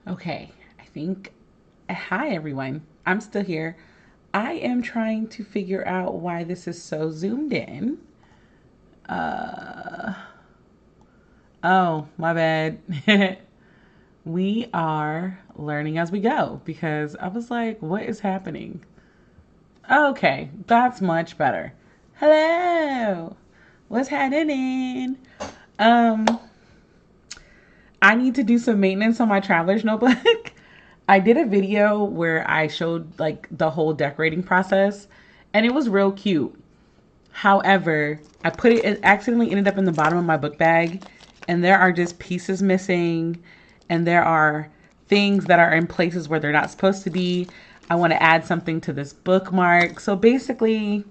Okay, I think. Hi, everyone. I'm still here. I am trying to figure out why this is so zoomed in. Uh, oh, my bad. We are learning as we go because I was like, what is happening? Okay, that's much better. Hello. What's happening? Um, I need to do some maintenance on my traveler's notebook. I did a video where I showed like the whole decorating process and it was real cute. However, it accidentally ended up in the bottom of my book bag and there are just pieces missing and there are things that are in places where they're not supposed to be. I want to add something to this bookmark. So basically,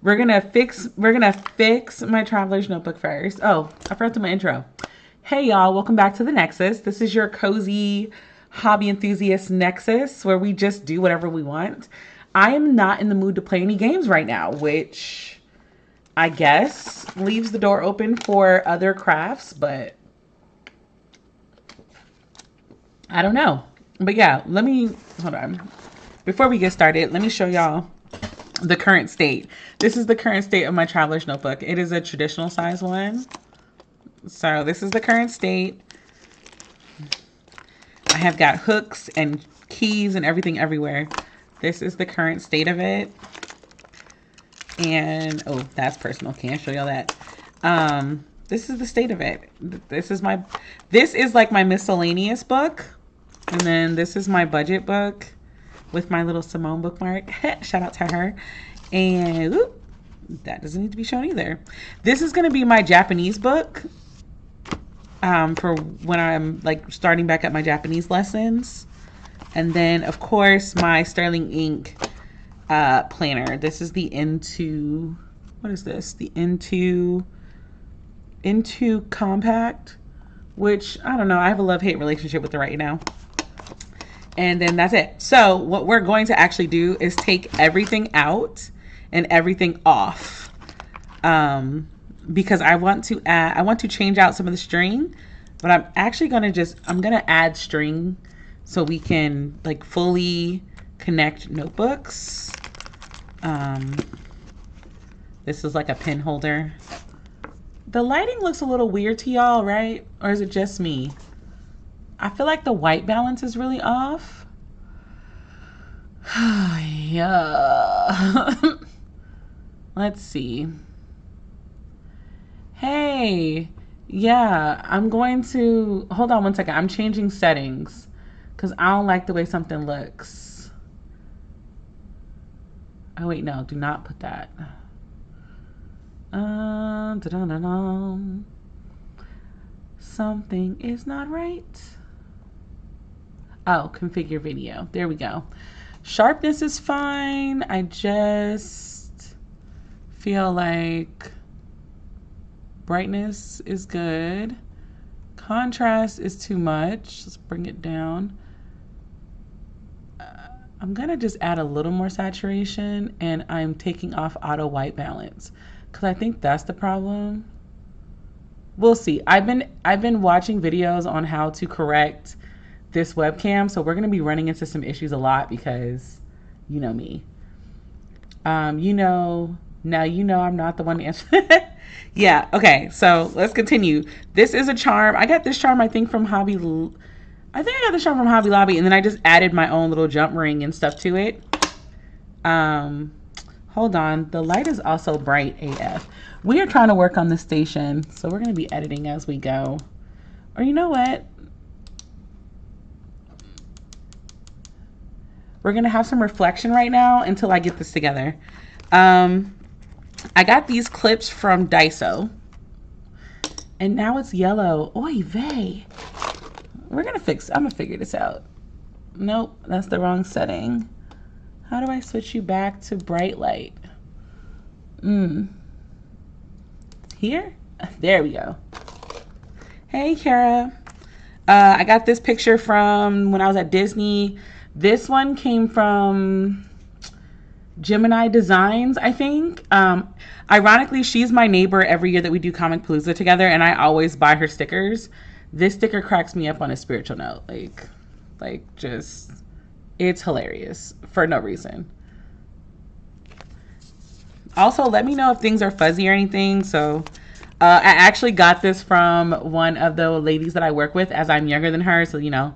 we're gonna fix my traveler's notebook first. Oh, I forgot to my intro. Hey y'all, welcome back to the Nexus. This is your cozy hobby enthusiast Nexus where we just do whatever we want. I am not in the mood to play any games right now, which I guess leaves the door open for other crafts, but I don't know. But yeah, hold on. Before we get started, let me show y'all the current state. This is the current state of my traveler's notebook. It is a traditional size one. So this is the current state. I have got hooks and keys and everything everywhere. This is the current state of it. And, oh, that's personal. Can't show y'all that. This is the state of it. This is like my miscellaneous book. And then this is my budget book with my little Simone bookmark. Shout out to her. And whoop, that doesn't need to be shown either. This is going to be my Japanese book for when I'm like starting back at my Japanese lessons. And then, of course, my Sterling Ink planner. This is the Into, what is this? The Into Compact, which, I don't know, I have a love-hate relationship with it right now. And then that's it. So what we're going to actually do is take everything out and everything off. Because I want to change out some of the string, but I'm actually going to add string so we can like fully connect notebooks. This is like a pen holder. The lighting looks a little weird to y'all, right? Or is it just me? I feel like the white balance is really off. Yeah. Let's see. Hey, yeah, I'm going to, hold on one second. I'm changing settings because I don't like the way something looks. Oh, wait, no, do not put that. Something is not right. Oh, configure video. There we go. Sharpness is fine. I just feel like brightness is good. Contrast is too much. Let's bring it down. I'm gonna just add a little more saturation, and I'm taking off auto white balance because I think that's the problem. We'll see. I've been watching videos on how to correct this webcam, so we're gonna be running into some issues a lot because you know me. Now you know I'm not the one to answer. Yeah, okay, so let's continue. This is a charm. I got this charm, I think, from Hobby Lobby, and then I just added my own little jump ring and stuff to it. Hold on. The light is also bright AF. We are trying to work on the station, so we're going to be editing as we go. Or you know what? We're going to have some reflection right now until I get this together. I got these clips from Daiso. And now it's yellow. Oy vey. I'm going to figure this out. Nope, that's the wrong setting. How do I switch you back to bright light? Here? There we go. Hey, Kara. I got this picture from when I was at Disney. This one came from Gemini Designs, I think. Ironically, she's my neighbor every year that we do Comic Palooza together, and I always buy her stickers. This sticker cracks me up on a spiritual note. Like, Like, just, it's hilarious for no reason. Also, let me know if things are fuzzy or anything. So, I actually got this from one of the ladies that I work with, as I'm younger than her. So, you know,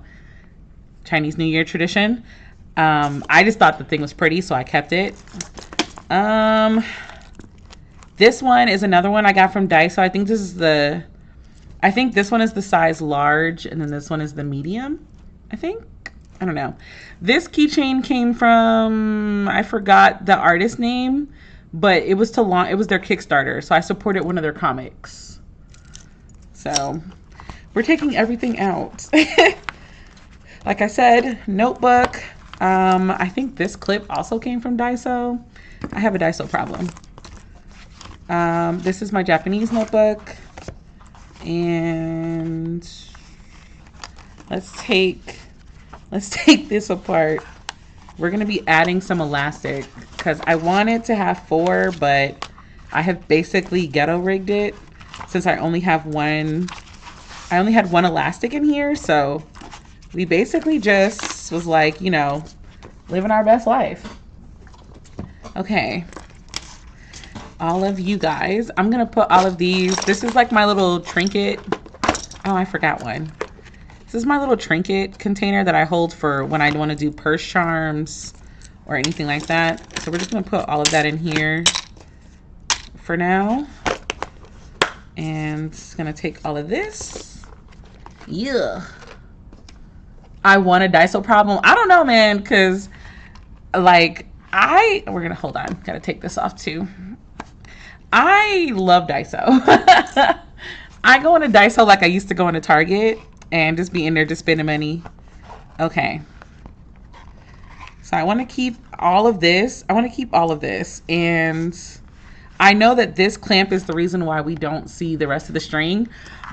Chinese New Year tradition. I just thought the thing was pretty, so I kept it. This one is another one I got from Daiso. I think this one is the size large, and then this one is the medium, I think. I don't know. This keychain came from, I forgot the artist name, but it was their Kickstarter, so I supported one of their comics. So we're taking everything out. Like I said, notebook. I think this clip also came from Daiso. I have a Daiso problem. This is my Japanese notebook. And let's take this apart. We're going to be adding some elastic because I wanted to have 4, but I have basically ghetto rigged it since I only had one elastic in here. So we basically just was like, you know, living our best life. Okay. All of you guys, I'm going to put all of these. This is like my little trinket. Oh, I forgot one. This is my little trinket container that I hold for when I want to do purse charms or anything like that. So we're just going to put all of that in here for now. And it's going to take all of this. Yeah. I want a Daiso problem. I don't know, man, because like we're going to hold on. Got to take this off too. I love Daiso. I go into Daiso like I used to go into Target and just be in there just spending money. Okay. So I want to keep all of this. And I know that this clamp is the reason why we don't see the rest of the string,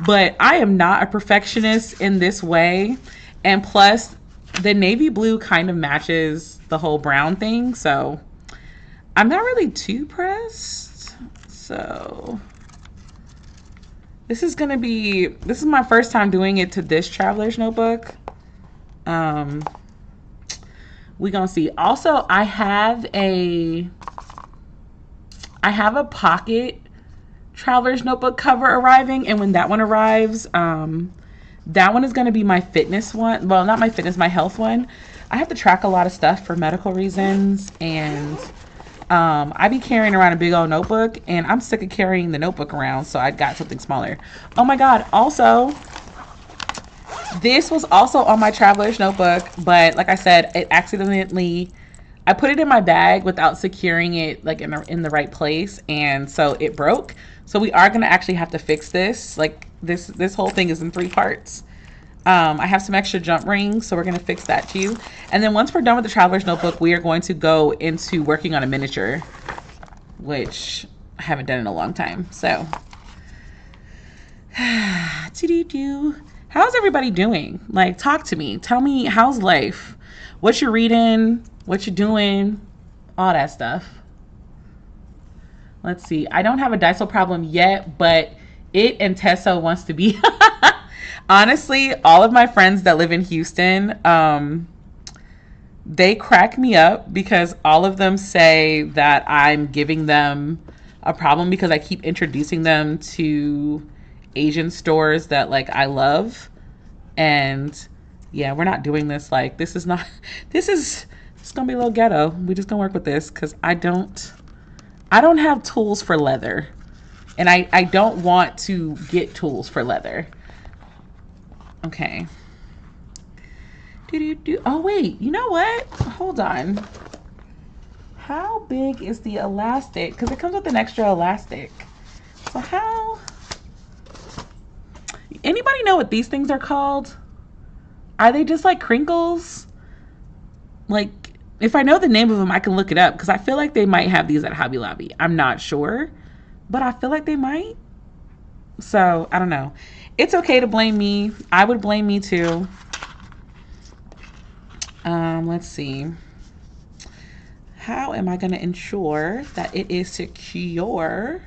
but I am not a perfectionist in this way. And plus, the navy blue kind of matches the whole brown thing. So I'm not really too pressed. So this is my first time doing it to this traveler's notebook. We gonna see. Also, I have a pocket traveler's notebook cover arriving, and when that one arrives, that one is gonna be my fitness one. Well, not my fitness, my health one. I have to track a lot of stuff for medical reasons, and I be carrying around a big old notebook, and I'm sick of carrying the notebook around, so I got something smaller. Oh my God. Also, this was also on my traveler's notebook, but like I said, I put it in my bag without securing it like in the right place, and so it broke. So we are going to actually have to fix this. Like this whole thing is in 3 parts. I have some extra jump rings, so we're going to fix that too. And then once we're done with the traveler's notebook, we are going to go into working on a miniature, which I haven't done in a long time. So, how's everybody doing? Like, talk to me. Tell me, how's life? What you're reading? What you're doing? All that stuff. Let's see. I don't have a Daiso problem yet, but it and Tesso wants to be... Honestly, all of my friends that live in Houston, they crack me up because all of them say that I'm giving them a problem because I keep introducing them to Asian stores that like I love. And yeah, we're not doing this. Like, it's gonna be a little ghetto. We just gonna work with this because I don't have tools for leather, and I don't want to get tools for leather. Okay. Oh, wait. You know what? Hold on. How big is the elastic? Because it comes with an extra elastic. So how... Anybody know what these things are called? Are they just like crinkles? Like, if I know the name of them, I can look it up. Because I feel like they might have these at Hobby Lobby. I'm not sure. But I feel like they might. So, I don't know. It's okay to blame me. I would blame me too. Let's see. How am I going to ensure that it is secure?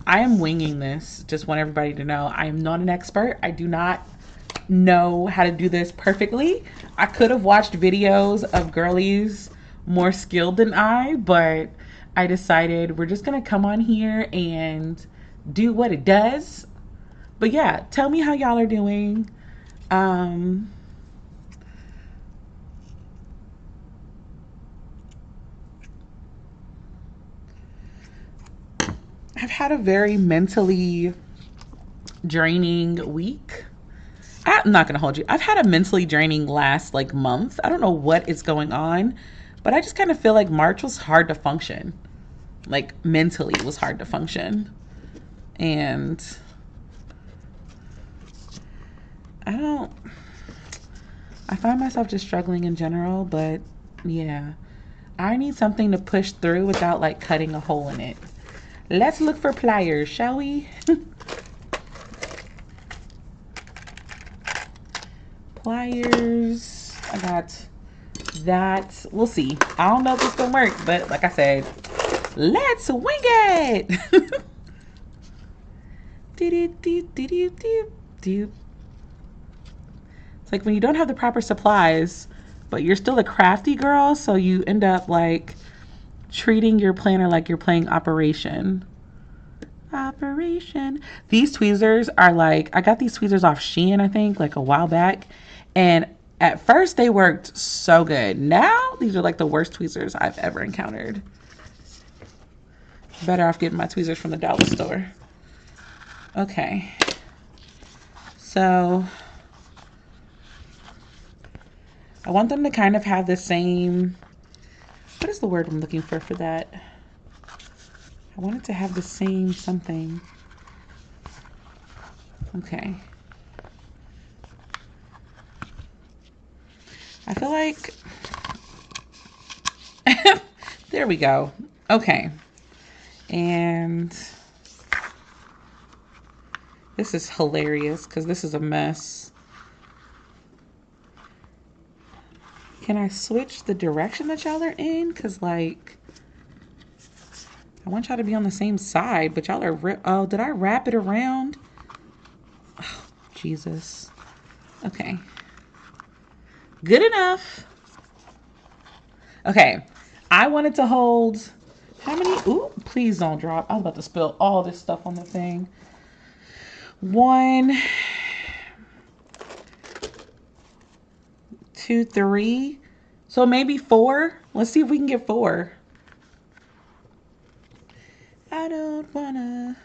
I am winging this. Just want everybody to know I am not an expert. I do not know how to do this perfectly. I could have watched videos of girlies more skilled than I, but I decided we're just gonna come on here and do what it does. But yeah, tell me how y'all are doing. I've had a very mentally draining week. I'm not gonna hold you. I've had a mentally draining last like month. I don't know what is going on, but I just kind of feel like March was hard to function. Like mentally it was hard to function. And I find myself just struggling in general, but yeah. I need something to push through without like cutting a hole in it. Let's look for pliers, shall we? Pliers. I got that. We'll see. I don't know if it's gonna work, but like I said, let's wing it. It's like when you don't have the proper supplies, but you're still a crafty girl, so you end up like treating your planner like you're playing Operation. Operation. These tweezers are like, I got these tweezers off Shein, I think, like a while back. And at first they worked so good. Now these are like the worst tweezers I've ever encountered. Better off getting my tweezers from the dollar store. Okay. So I want them to kind of have the same, what is the word I'm looking for that? I want it to have the same something. Okay. I feel like, there we go. Okay. And this is hilarious because this is a mess. Can I switch the direction that y'all are in? Because like, I want y'all to be on the same side, but y'all are, oh, did I wrap it around? Oh, Jesus. Okay. Good enough. Okay. I wanted to hold, how many? Ooh, please don't drop. I was about to spill all this stuff on the thing. 1, 2, 3. So maybe 4. Let's see if we can get 4. I don't wanna.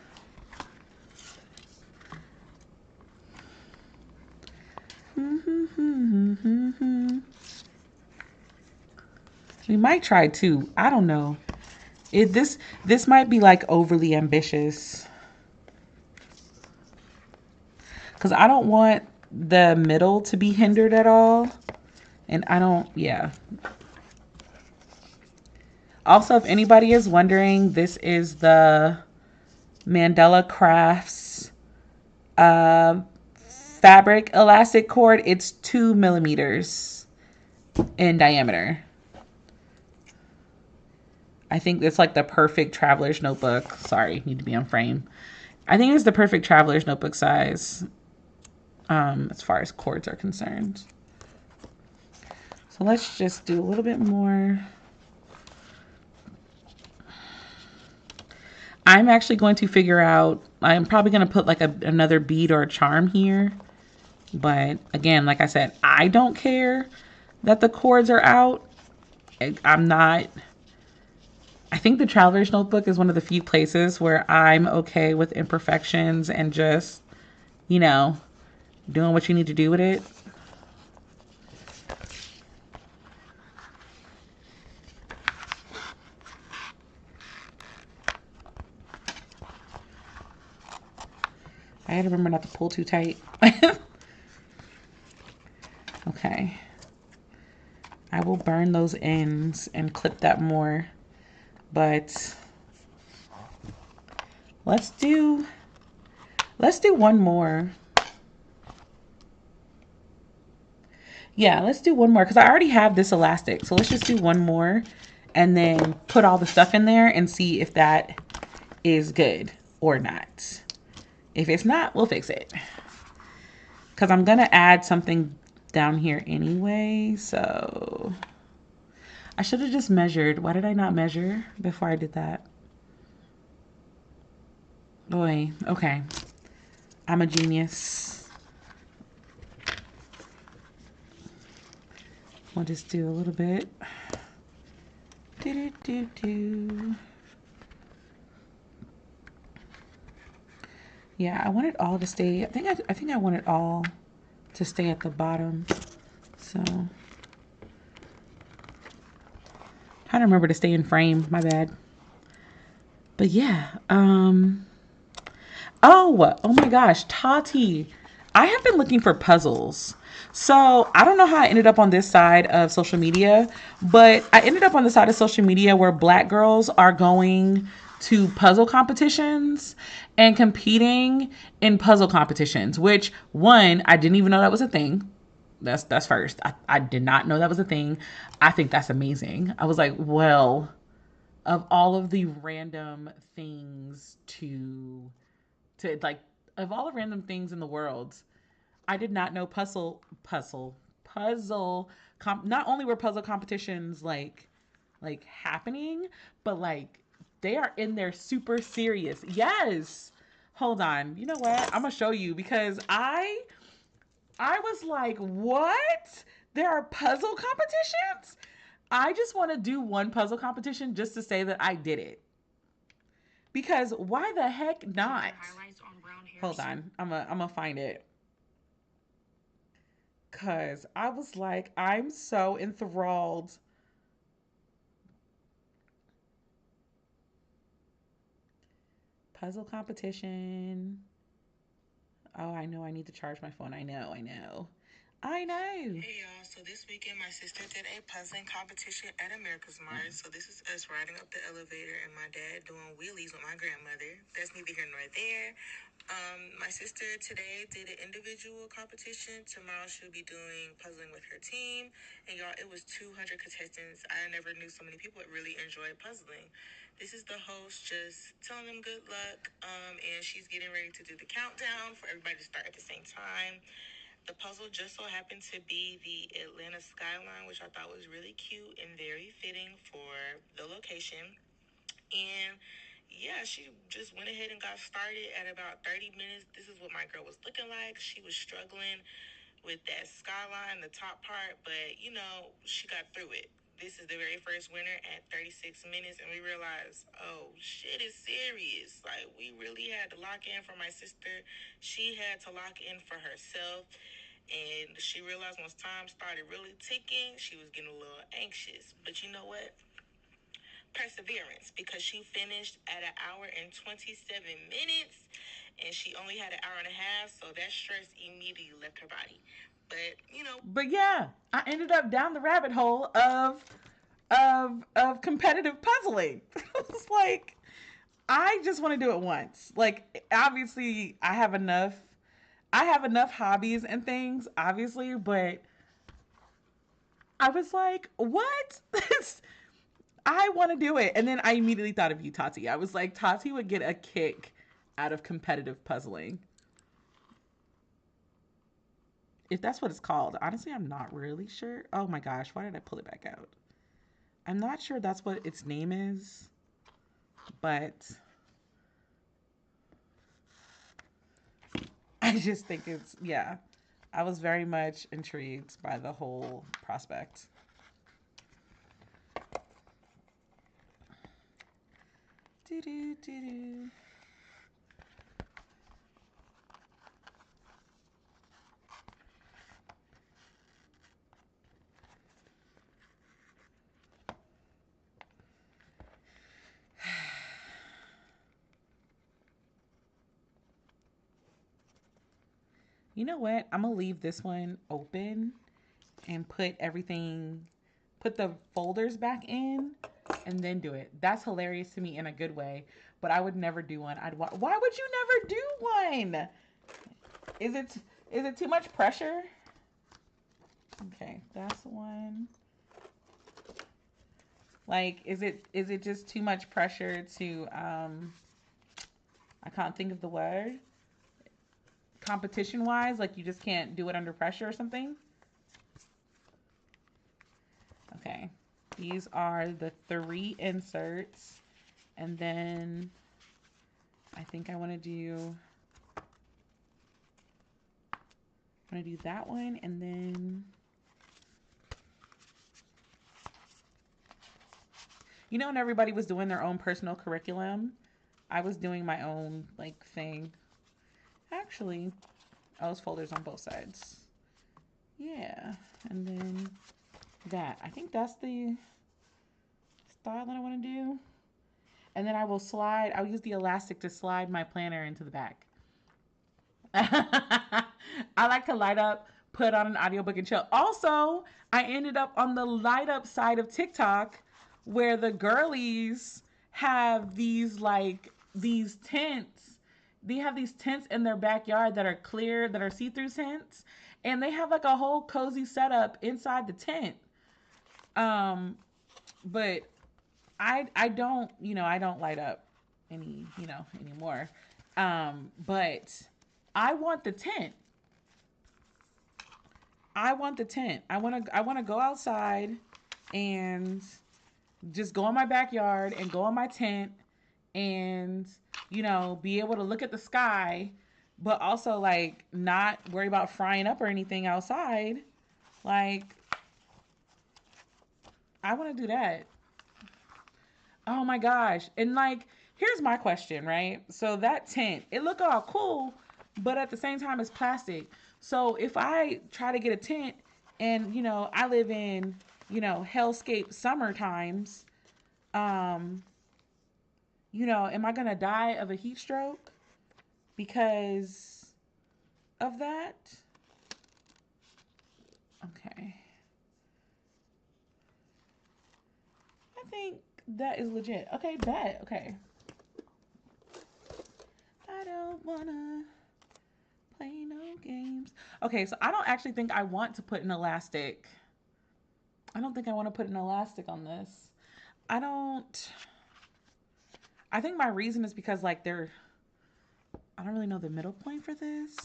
We might try 2. I don't know. This might be like overly ambitious. Because I don't want the middle to be hindered at all. And I don't, yeah. Also, if anybody is wondering, this is the Mandela Crafts fabric elastic cord. It's 2 millimeters in diameter. I think it's like the perfect traveler's notebook. Sorry, need to be on frame. I think it's the perfect traveler's notebook size as far as cords are concerned. So let's just do a little bit more. I'm actually going to figure out, I'm probably going to put like another bead or a charm here. But again, like I said, I don't care that the cords are out. I'm not, I think the Traveler's Notebook is one of the few places where I'm okay with imperfections and just, you know, doing what you need to do with it. I had to remember not to pull too tight. Okay. I will burn those ends and clip that more. But let's do one more. Yeah, let's do one more because I already have this elastic. So let's just do one more and then put all the stuff in there and see if that is good. or not. If it's not, we'll fix it. Because I'm going to add something down here anyway. So I should have just measured. Why did I not measure before I did that? Boy, okay. I'm a genius. We'll just do a little bit. Do. Yeah, I want it all to stay. I think I want it all to stay at the bottom. So trying to remember to stay in frame. My bad. But yeah. Oh my gosh, Tati. I have been looking for puzzles. So I don't know how I ended up on this side of social media, but I ended up on the side of social media where black girls are going to puzzle competitions and competing in puzzle competitions, which one, I didn't even know that was a thing. That's first. I did not know that was a thing. I think that's amazing. I was like, well, of all of the random things to like of all the random things in the world, I did not know not only were puzzle competitions like happening, but like they are in there super serious. Yes. Hold on. You know what? I'm gonna show you because I was like, what? There are puzzle competitions? I just want to do one puzzle competition just to say that I did it. Because why the heck not? Hold on. I'm gonna find it. Cause I was like, I'm so enthralled. Puzzle competition. Oh, I know I need to charge my phone. I know. I know. Hey y'all, so this weekend my sister did a puzzling competition at America's Mart. So this is us riding up the elevator and my dad doing wheelies with my grandmother. That's neither here nor there. My sister today did an individual competition. Tomorrow she'll be doing puzzling with her team. And y'all, it was 200 contestants. I never knew so many people that really enjoy puzzling. This is the host just telling them good luck. And she's getting ready to do the countdown for everybody to start at the same time. The puzzle just so happened to be the Atlanta skyline, which I thought was really cute and very fitting for the location. And yeah, she just went ahead and got started at about 30 minutes. This is what my girl was looking like. She was struggling with that skyline, the top part, but she got through it. This is the very first winner at 36 minutes, and we realized, oh, shit is serious. Like, we really had to lock in for my sister. She had to lock in for herself. And she realized once time started really ticking, she was getting a little anxious. But you know what? Perseverance, because she finished at 1 hour and 27 minutes and she only had 1.5 hours, so that stress immediately left her body. But yeah, I ended up down the rabbit hole of competitive puzzling. It's like I just want to do it once. Like obviously I have enough hobbies and things, obviously, but I was like, what? I want to do it. And then I immediately thought of you, Tati. I was like, Tati would get a kick out of competitive puzzling. If that's what it's called. Honestly, I'm not really sure. Oh my gosh, why did I pull it back out? I'm not sure that's what its name is, but I just think yeah. I was very much intrigued by the whole prospect. Do. You know what? I'm gonna leave this one open and put the folders back in, and then do it. That's hilarious to me in a good way. But I would never do one. Why would you never do one? Is it too much pressure? Okay, that's one. Like, is it just too much pressure to I can't think of the word. Competition wise, like you just can't do it under pressure or something. Okay. These are the 3 inserts. And then I think I want to do that one, and then you know when everybody was doing their own personal curriculum, I was doing my own like thing. Actually, those folders on both sides. Yeah, and then that. I think that's the style that I want to do. And then I'll use the elastic to slide my planner into the back. I like to light up, put on an audiobook, and chill. Also, I ended up on the light up side of TikTok where the girlies have these tents. They have these tents in their backyard that are clear, that are see-through tents, and they have like a whole cozy setup inside the tent. But I don't, I don't light up anymore. But I want the tent. I want the tent. I want to go outside and just go in my backyard and go in my tent and be able to look at the sky, but also like not worry about frying up or anything outside. Like I want to do that. Oh my gosh. And like here's my question, right? So that tent, it look all cool, but at the same time it's plastic. So if I try to get a tent and I live in hellscape summer times, am I gonna die of a heat stroke because of that? Okay, I think that is legit. Okay, bet. Okay, I don't wanna play no games. Okay, so I don't actually think I want to put an elastic. I don't think I want to put an elastic on this. I don't. I think my reason is because like I don't really know the middle point for this.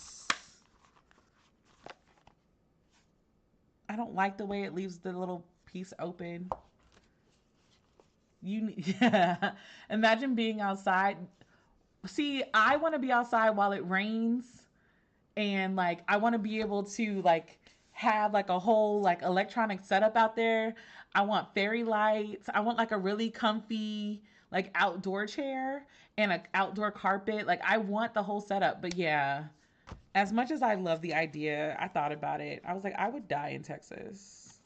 I don't like the way it leaves the little piece open. Yeah. Imagine being outside. See, I want to be outside while it rains, and like I want to be able to like have like a whole like electronic setup out there. I want fairy lights. I want like a really comfy like outdoor chair and an outdoor carpet. Like I want the whole setup. But yeah, as much as I love the idea, I thought about it. I was like, I would die in Texas.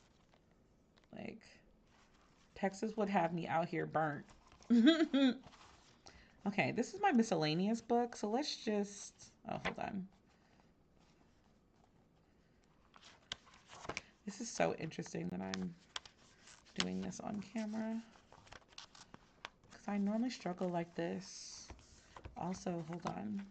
Like Texas would have me out here burnt. Okay, this is my miscellaneous book. So let's just, oh, hold on. This is so interesting that I'm doing this on camera, because I normally struggle like this. Also, hold on.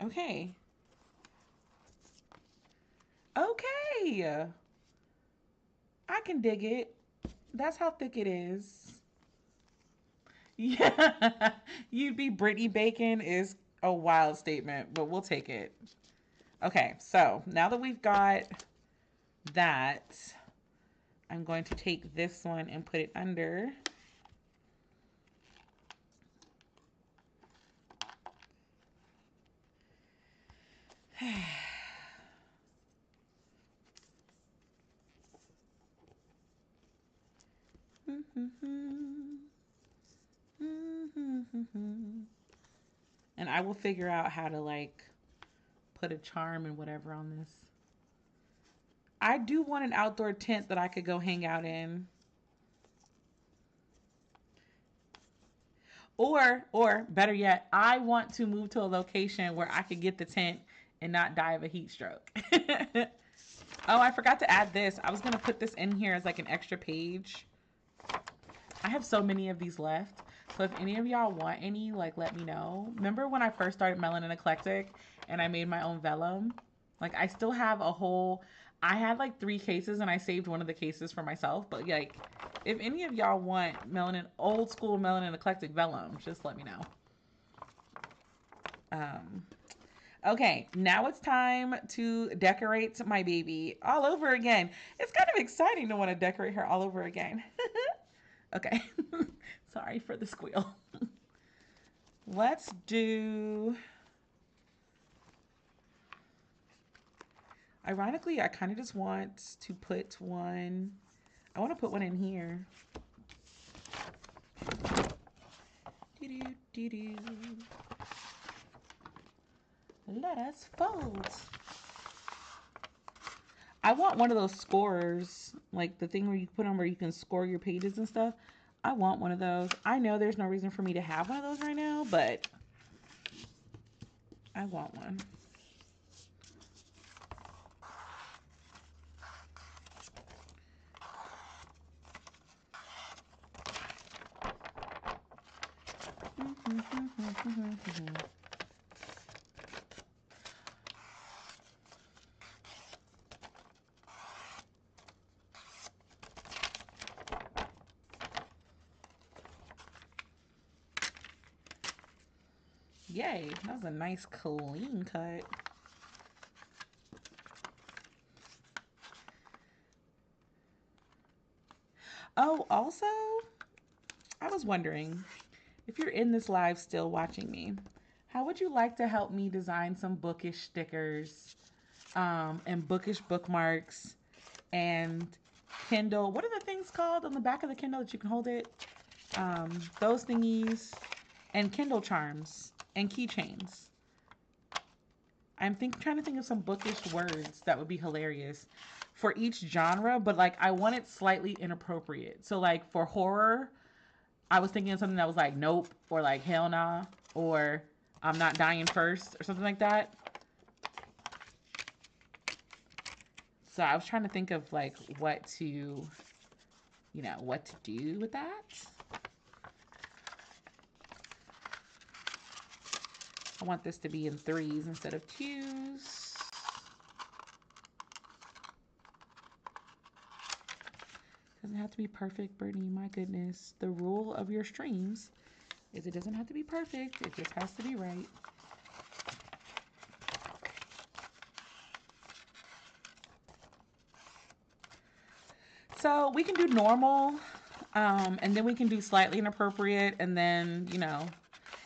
Okay. Okay. I can dig it. That's how thick it is. Yeah. You'd be Brittany Bacon is a wild statement, but we'll take it. Okay, so now that we've got that, I'm going to take this one and put it under. And I will figure out how to like put a charm and whatever on this. I do want an outdoor tent that I could go hang out in. Or better yet, I want to move to a location where I could get the tent and not die of a heat stroke. Oh, I forgot to add this. I was going to put this in here as like an extra page. I have so many of these left. So if any of y'all want any, like let me know. Remember when I first started Melanin Eclectic and I made my own vellum. Like I still have a whole. I had like 3 cases, and I saved one of the cases for myself. But like, if any of y'all want melanin, old school melanin eclectic vellum, just let me know. Um, okay, now it's time to decorate my baby all over again. It's kind of exciting to want to decorate her all over again. Okay, sorry for the squeal. Let's do. Ironically, I kind of just want to put one. I want to put one in here. Doo-doo-doo-doo. Let us fold. I want one of those scorers, like the thing where you put on where you can score your pages and stuff. I want one of those. I know there's no reason for me to have one of those right now, but I want one. Yay, that was a nice clean cut. Oh, also, I was wondering if you're in this live still watching me, how would you like to help me design some bookish stickers and bookish bookmarks and Kindle? What are the things called on the back of the Kindle that you can hold it? Those thingies and Kindle charms and keychains. Trying to think of some bookish words that would be hilarious for each genre, but like I want it slightly inappropriate. So like for horror, I was thinking of something that was like nope or like hell nah or I'm not dying first or something like that. So I was trying to think of like what to do with that. I want this to be in 3s instead of 2s. Doesn't have to be perfect, Brittany. My goodness. The rule of your streams is it doesn't have to be perfect. It just has to be right. So we can do normal, and then we can do slightly inappropriate, and then,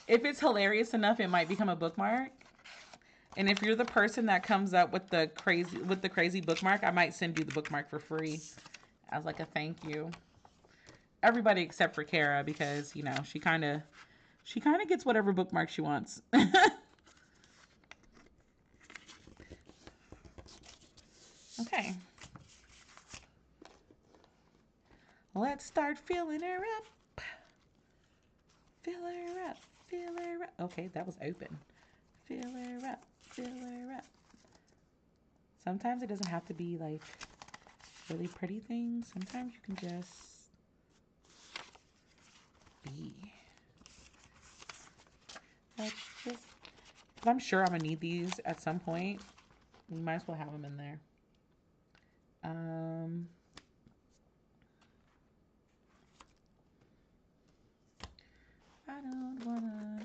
if it's hilarious enough, it might become a bookmark. And if you're the person that comes up with the crazy bookmark, I might send you the bookmark for free as like a thank you. Everybody except for Kara, because she kind of gets whatever bookmark she wants. Okay. Let's start filling her up. Fill her up. Fill her up. Okay, that was open. Fill her up. Fill her up. Sometimes it doesn't have to be like really pretty things. Sometimes you can just be. Let's just. I'm sure I'm gonna need these at some point. We might as well have them in there. I don't wanna.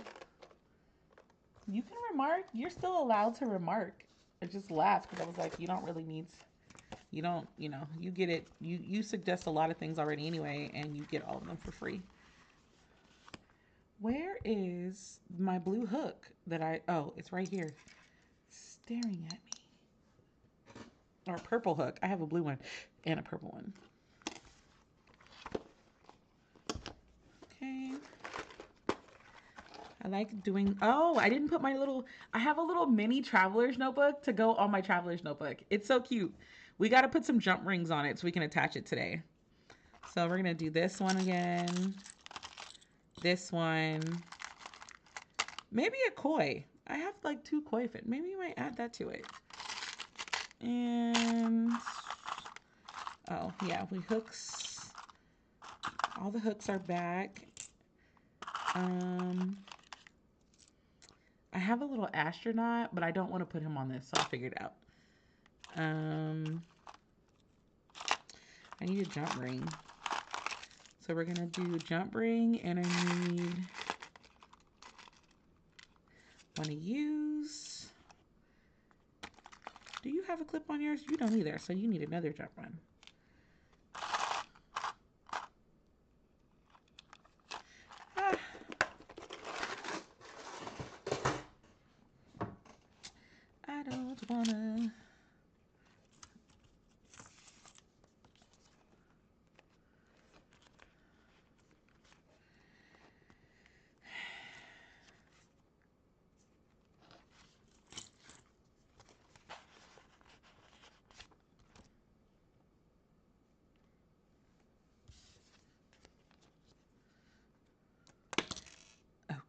You can remark. You're still allowed to remark. I just laughed because I was like, you don't really need. You don't. You get it. You suggest a lot of things already anyway, and you get all of them for free. Where is my blue hook that I? Oh, it's right here, staring at me. Or a purple hook. I have a blue one and a purple one. Okay. I like doing, I didn't put I have a little mini traveler's notebook to go on my traveler's notebook. It's so cute. We got to put some jump rings on it so we can attach it today. So we're going to do this one again. This one. Maybe a koi. I have like 2 koi fit. Maybe you might add that to it. And, oh yeah, hooks. All the hooks are back. I have a little astronaut, but I don't want to put him on this, so I'll figure it out. I need a jump ring. So we're gonna do jump ring, and I need one to use. Do you have a clip on yours? You don't either, so you need another jump one. I don't wanna.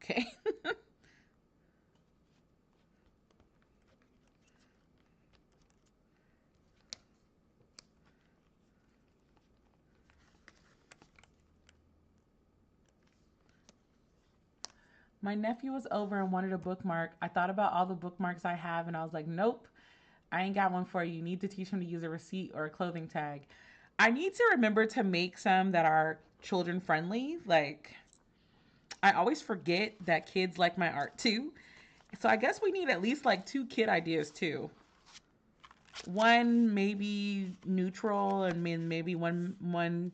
Okay. My nephew was over and wanted a bookmark. I thought about all the bookmarks I have, and I was like, nope, I ain't got one for you. You need to teach him to use a receipt or a clothing tag. I need to remember to make some that are children friendly. Like, I always forget that kids like my art too. So I guess we need at least like 2 kid ideas too. One maybe neutral, and maybe one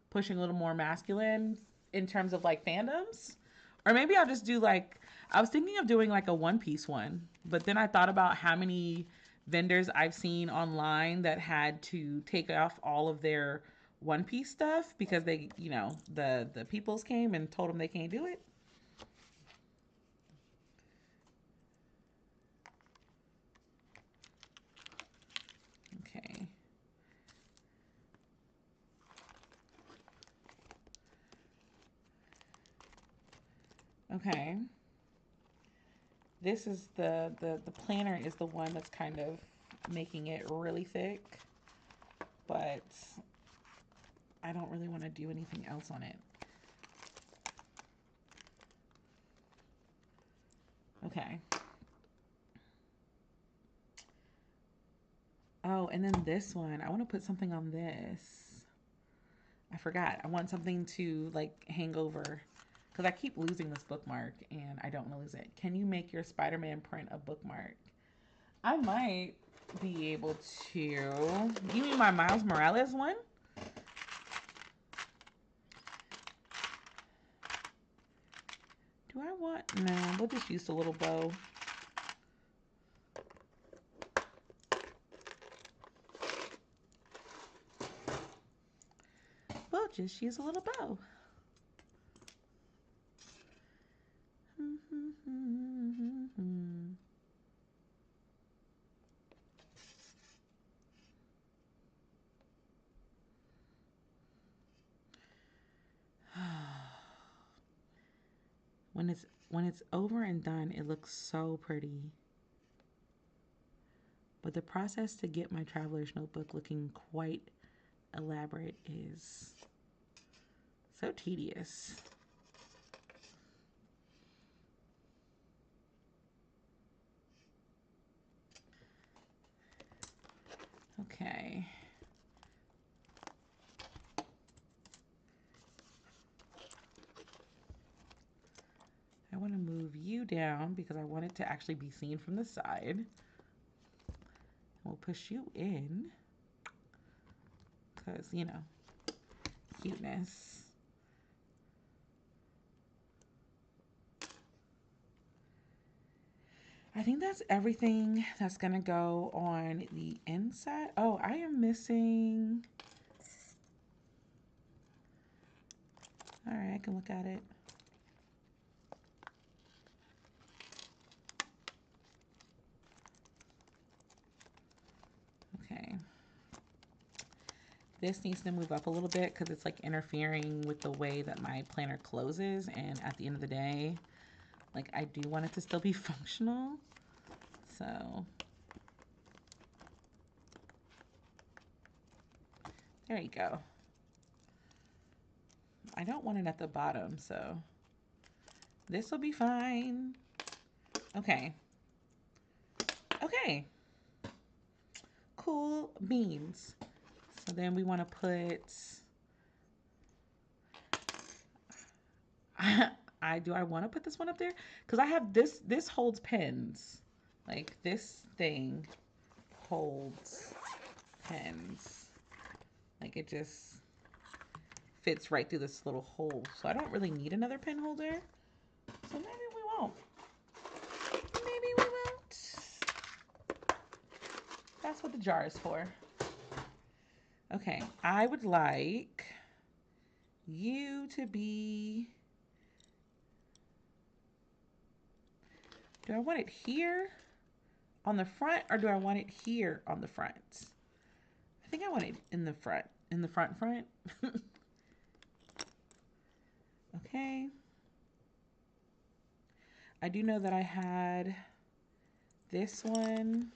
pushing a little more masculine in terms of like fandoms. Or maybe I'll just do like, I was thinking of doing like a One Piece one, but then I thought about how many vendors I've seen online that had to take off all of their One Piece stuff because they, the peoples came and told them they can't do it. Okay. Okay. This is the planner is the one that's kind of making it really thick, but I don't really want to do anything else on it. Okay. Oh, and then this one, I want to put something on this. I forgot. I want something to like hang over because I keep losing this bookmark and I don't want to lose it. Can you make your Spider-Man print a bookmark? I might be able to. You mean my Miles Morales one? Do I want? No, we'll just use a little bow. We'll just use a little bow. When it's over and done, it looks so pretty. But the process to get my traveler's notebook looking quite elaborate is so tedious. Okay. I want to move you down because I want it to actually be seen from the side. We'll push you in because, cuteness. I think that's everything that's going to go on the inside. Oh, I am missing. All right, I can look at it. Okay. This needs to move up a little bit because it's like interfering with the way that my planner closes. And at the end of the day, like I do want it to still be functional. So there you go. I don't want it at the bottom, so this will be fine. Okay. Okay. Cool beans. So then we want to put. I want to put this one up there because I have this holds pens. Like this thing holds pens. Like it just fits right through this little hole. So I don't really need another pen holder. So maybe we won't. Maybe we won't. That's what the jar is for. Okay, I would like you to be. Do I want it here on the front or do I want it here on the front? I think I want it in the front. In the front. Okay. I do know that I had this one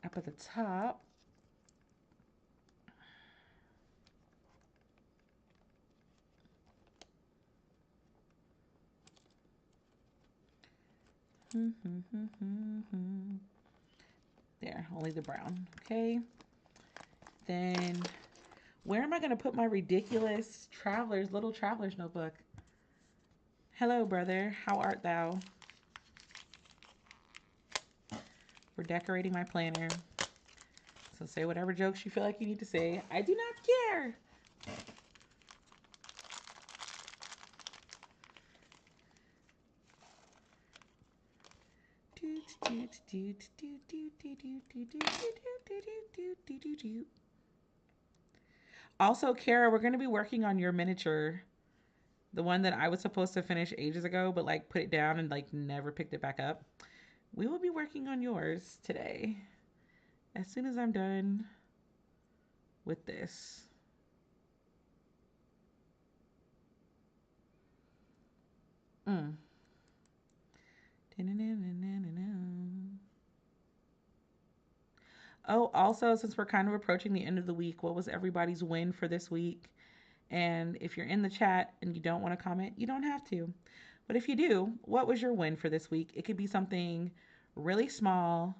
up at the top. There, only the brown. Okay. Then where am I going to put my ridiculous little traveler's notebook? Hello, brother. How art thou? We're decorating my planner. So say whatever jokes you feel like you need to say. I do not care. Also, Kara, we're going to be working on your miniature. The one that I was supposed to finish ages ago, but like put it down and like never picked it back up. We will be working on yours today. As soon as I'm done with this. Mm. Oh, also, since we're kind of approaching the end of the week, what was everybody's win for this week? And if you're in the chat and you don't want to comment, you don't have to. But if you do, what was your win for this week? It could be something really small,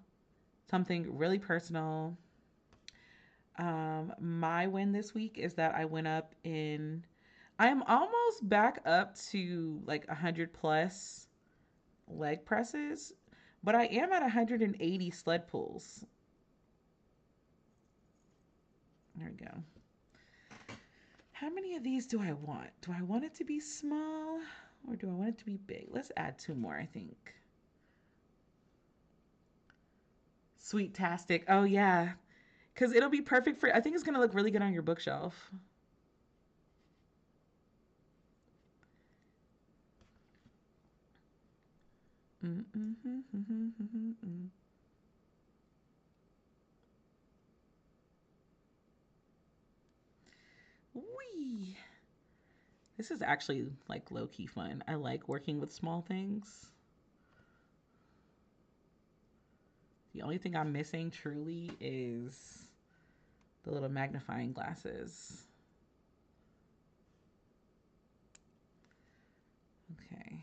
something really personal. My win this week is that I went up in, I am almost back up to like 100 plus leg presses, but I am at 180 sled pulls. There we go. How many of these do I want? Do I want it to be small or do I want it to be big? Let's add 2 more, I think. Sweet-tastic. Oh, yeah. Because it'll be perfect for, I think it's going to look really good on your bookshelf. Wee. This is actually like low-key fun. I like working with small things. The only thing I'm missing truly is the little magnifying glasses. Okay.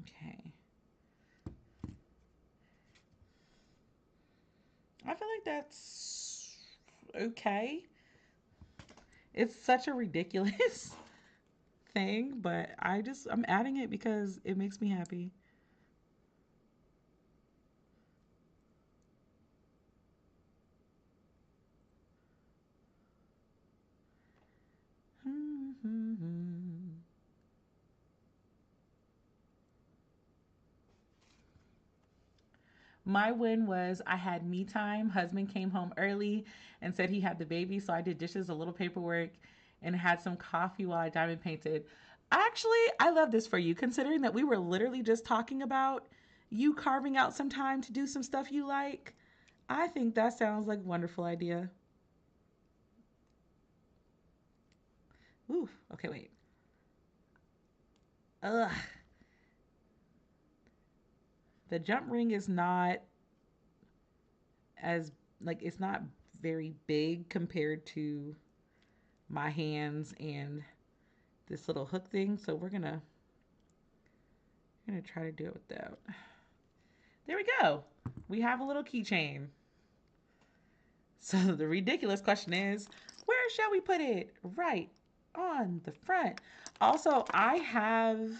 Okay. I feel like that's okay. It's such a ridiculous thing, but I'm adding it because it makes me happy. My win was I had me time. Husband came home early and said he had the baby, so I did dishes, a little paperwork, and had some coffee while I diamond painted. Actually, I love this for you, considering that we were literally just talking about you carving out some time to do some stuff you like. I think that sounds like a wonderful idea. Ooh, okay, wait. Ugh. The jump ring is not as, like, it's not very big compared to my hands and this little hook thing. So we're gonna try to do it without. There we go. We have a little keychain. So the ridiculous question is, where shall we put it? Right on the front. Also, I have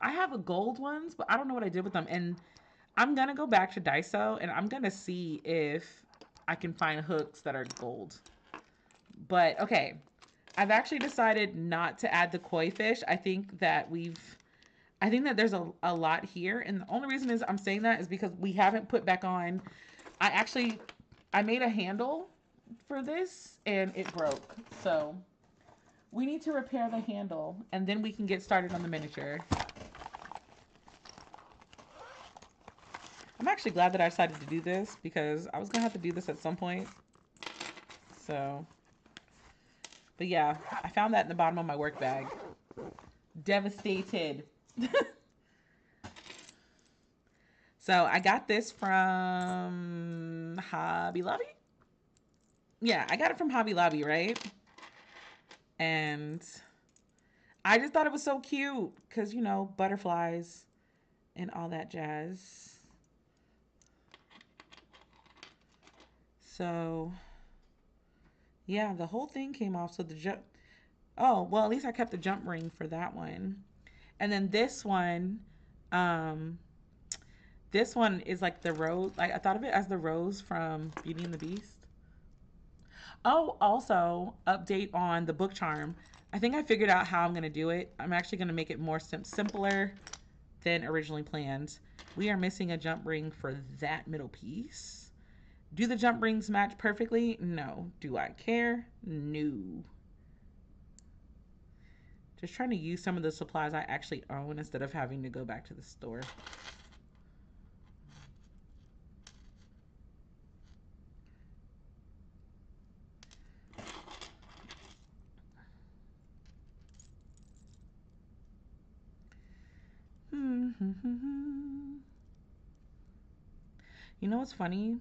a gold ones, but I don't know what I did with them. And I'm gonna go back to Daiso and I'm gonna see if I can find hooks that are gold. But okay, I've actually decided not to add the koi fish. I think that there's a lot here. And the only reason is I'm saying that is because we haven't put back on. I made a handle for this and it broke. So we need to repair the handle and then we can get started on the miniature. I'm actually glad that I decided to do this because I was going to have to do this at some point. So, but yeah, I found that in the bottom of my work bag. Devastated. So I got this from Hobby Lobby. Yeah, I got it from Hobby Lobby, right? And I just thought it was so cute because, you know, butterflies and all that jazz. So, yeah, the whole thing came off. So the jump. Oh, well, at least I kept the jump ring for that one. And then this one is like the rose. Like I thought of it as the rose from Beauty and the Beast. Oh, also, update on the book charm. I think I figured out how I'm going to do it. I'm actually going to make it more simpler than originally planned. We are missing a jump ring for that middle piece. Do the jump rings match perfectly? No. Do I care? No. Just trying to use some of the supplies I actually own instead of having to go back to the store. You know what's funny?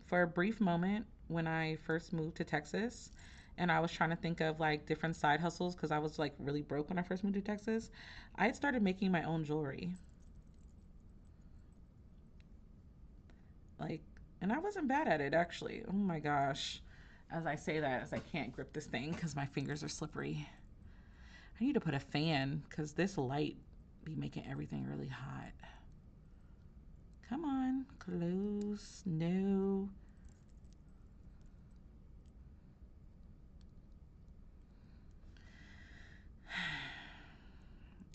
For a brief moment when I first moved to Texas and I was trying to think of like different side hustles because I was like really broke when I first moved to Texas, I had started making my own jewelry. Like, and I wasn't bad at it actually. Oh my gosh. As I say that, as I can't grip this thing because my fingers are slippery. I need to put a fan because this light be making everything really hot. Come on, close. No.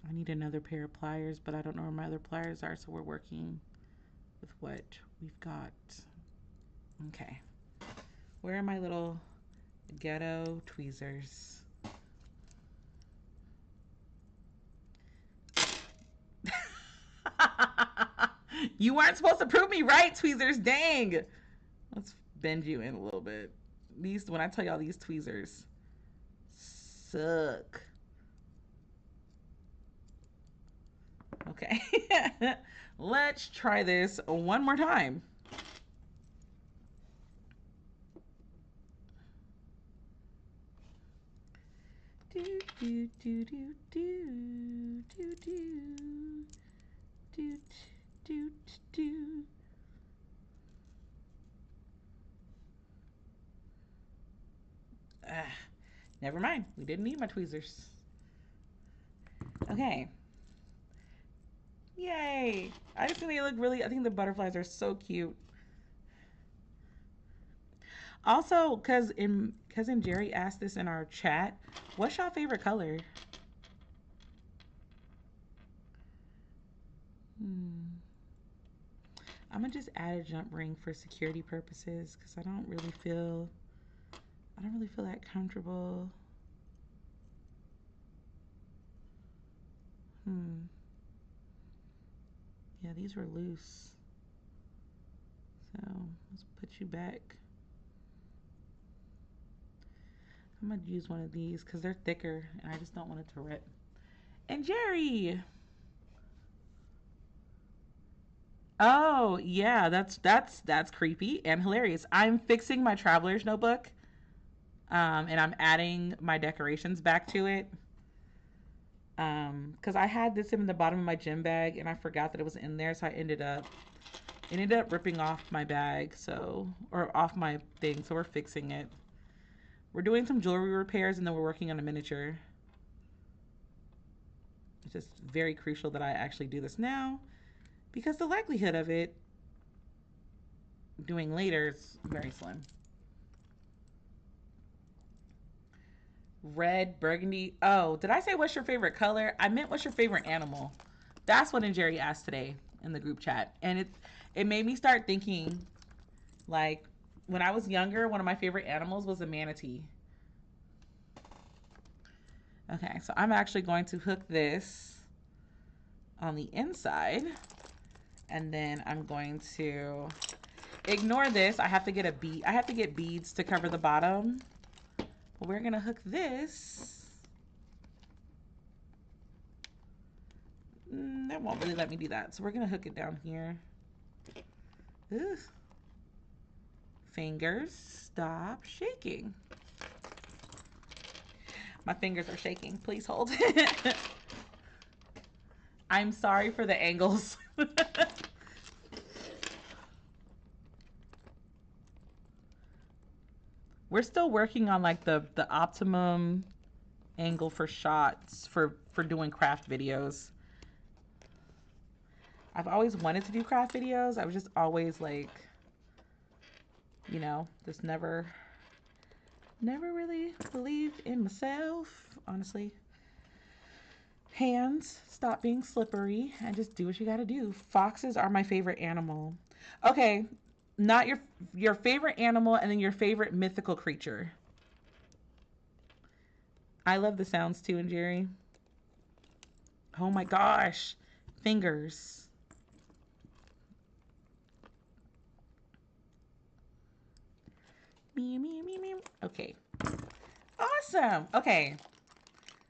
I need another pair of pliers, but I don't know where my other pliers are, so we're working with what we've got. Okay. Where are my little ghetto tweezers? You weren't supposed to prove me right, tweezers. Dang. Let's bend you in a little bit. When I tell y'all these tweezers suck. Okay. Let's try this one more time. Do do do do do do do do do do. Never mind. We didn't need my tweezers. Okay. Yay! I just think they look really. I think the butterflies are so cute. Also, cousin Jerry asked this in our chat. What's your favorite color? I'm gonna just add a jump ring for security purposes because I don't really feel that comfortable. Yeah, these were loose. So let's put you back. I'm gonna use one of these because they're thicker and I just don't want it to rip. And Jerry! Oh yeah, that's creepy and hilarious. I'm fixing my traveler's notebook. And I'm adding my decorations back to it. Because I had this in the bottom of my gym bag and I forgot that it was in there, so I ended up ripping off my bag, or off my thing, so we're fixing it. We're doing some jewelry repairs and then we're working on a miniature. It's just very crucial that I actually do this now because the likelihood of it doing later is very slim. Red, burgundy. Oh, did I say what's your favorite color? I meant what's your favorite animal. That's what Jerry asked today in the group chat. And it made me start thinking, like, when I was younger, one of my favorite animals was a manatee. Okay, so I'm actually going to hook this on the inside. And then I'm going to ignore this. I have to get beads to cover the bottom. But we're gonna hook this. That won't really let me do that. So we're gonna hook it down here. Ugh. Fingers, stop shaking. My fingers are shaking. Please hold. I'm sorry for the angles. We're still working on like the optimum angle for shots for doing craft videos. I've always wanted to do craft videos. I was just always like, you know, just never really believed in myself, honestly. Hands, stop being slippery and just do what you gotta do. Foxes are my favorite animal. Okay, not your favorite animal and then your favorite mythical creature. I love the sounds too, and Jerry. Oh my gosh. Fingers. Me. Okay. Awesome. Okay.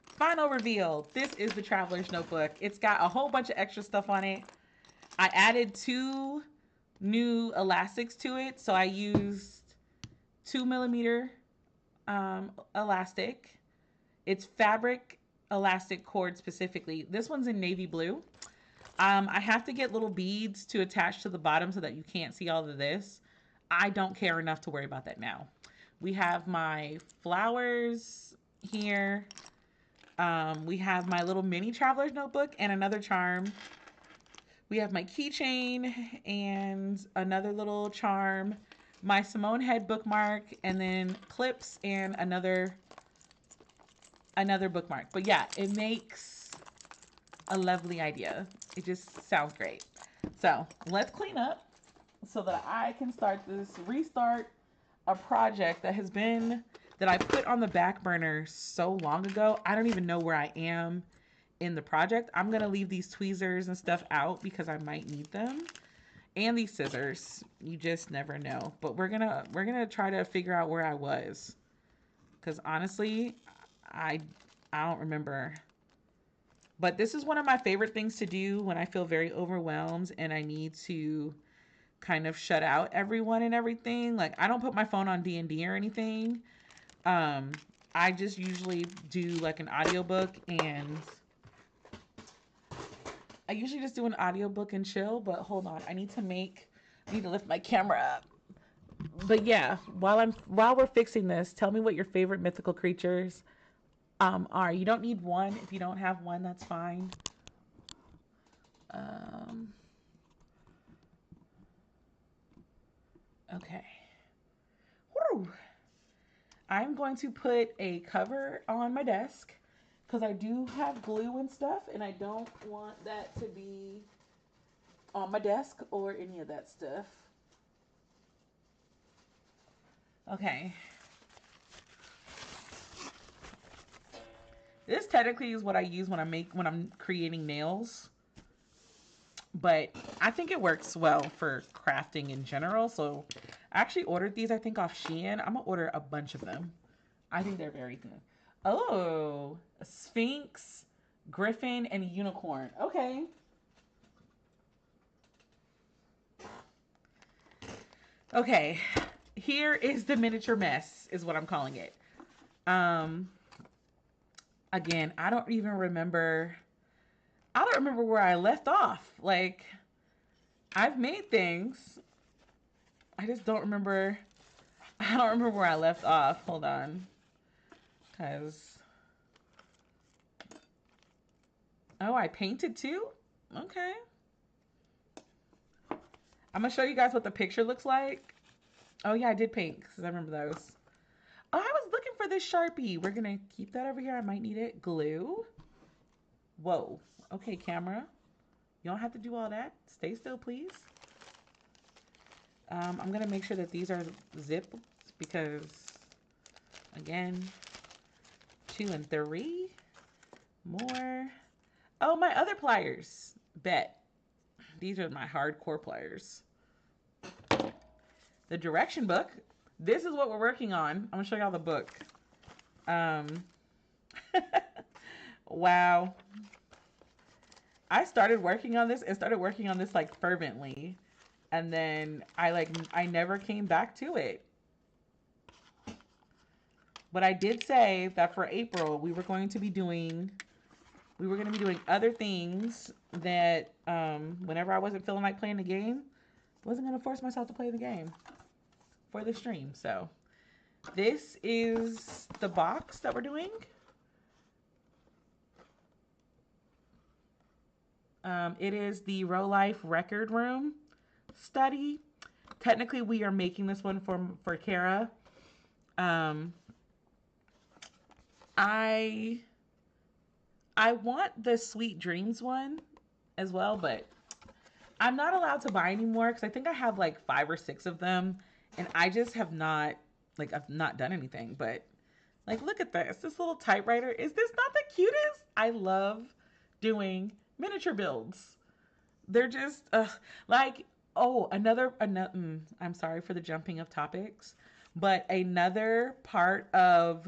Final reveal. This is the Traveler's Notebook. It's got a whole bunch of extra stuff on it. I added 2 new elastics to it. So I used 2mm elastic. It's fabric elastic cord specifically. This one's in navy blue. I have to get little beads to attach to the bottom so that you can't see all of this. I don't care enough to worry about that now. We have my flowers here. We have my little mini traveler's notebook and another charm. We have my keychain and another little charm. My Simone head bookmark, and then clips and another bookmark. But yeah, it makes a lovely idea. It just sounds great. So let's clean up so that I can restart a project that I put on the back burner so long ago. I don't even know where I am in the project. I'm going to leave these tweezers and stuff out because I might need them. And these scissors. You just never know. But we're going to try to figure out where I was. Cuz honestly, I don't remember. But this is one of my favorite things to do when I feel very overwhelmed and I need to kind of shut out everyone and everything. Like, I don't put my phone on D&D or anything. I just usually do like an audiobook, and I usually just do an audiobook and chill. But hold on, I need to lift my camera up. But yeah, while we're fixing this, tell me what your favorite mythical creatures are. You don't need one. If you don't have one, that's fine. Okay. Woo. I'm going to put a cover on my desk because I do have glue and stuff, and I don't want that to be on my desk or any of that stuff. Okay. This technically is what I use when I'm creating nails. But I think it works well for crafting in general. So I actually ordered these, I think, off Shein. I'm going to order a bunch of them. I think they're very good. Oh, a Sphinx, Griffin, and a unicorn. Okay. Okay. Here is the miniature mess, is what I'm calling it. Um, Again, I don't even remember. I don't remember where I left off. Like, I've made things. I just don't remember. I don't remember where I left off. Hold on. Because. Oh, I painted too? Okay. I'm going to show you guys what the picture looks like. Oh, yeah, I did paint because I remember those. Oh, I was looking for this Sharpie. We're going to keep that over here. I might need it. Glue. Whoa. Okay, camera. You don't have to do all that. Stay still, please. I'm going to make sure that these are zipped because, again, 2 and 3. More. Oh, my other pliers. Bet. These are my hardcore pliers. The direction book. This is what we're working on. I'm going to show y'all the book. Wow. I started working on this and started working on this like fervently. And then I never came back to it. But I did say that for April we were going to be doing other things that whenever I wasn't feeling like playing the game, I wasn't gonna force myself to play the game for the stream. So this is the box that we're doing. It is the Row Life Record Room study. Technically, we are making this one for Kara. I want the Sweet Dreams one as well, but I'm not allowed to buy anymore because I think I have like 5 or 6 of them, and I just have not I've not done anything. But like, look at this little typewriter. Is this not the cutest? I love doing miniature builds. They're just like, oh, another I'm sorry for the jumping of topics, but another part of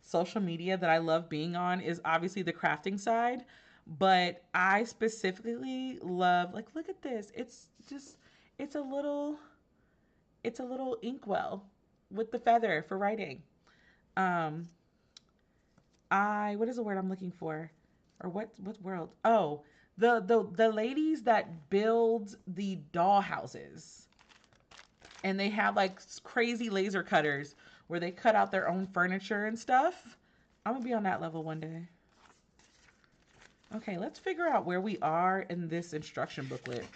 social media that I love being on is obviously the crafting side, but I specifically love, like, look at this. It's a little inkwell with the feather for writing. Um what is the word I'm looking for? Or what world? Oh, the ladies that build the doll houses. And they have like crazy laser cutters where they cut out their own furniture and stuff. I'm gonna be on that level one day. Okay, let's figure out where we are in this instruction booklet.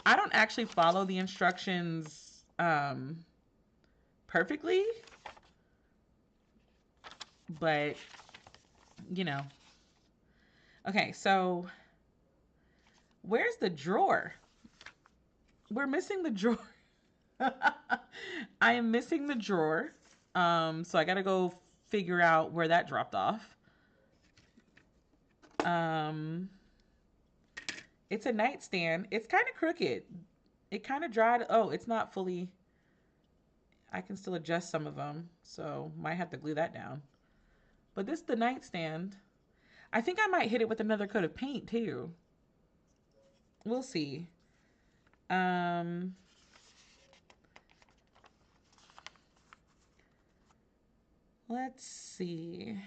I don't actually follow the instructions perfectly, but you know. Okay, so where's the drawer? We're missing the drawer. I am missing the drawer. So I gotta go figure out where that dropped off. It's a nightstand. It's kind of crooked. It kind of dried. Oh, it's not fully. I can still adjust some of them, so might have to glue that down. But this is the nightstand. I think I might hit it with another coat of paint too. We'll see. Let's see.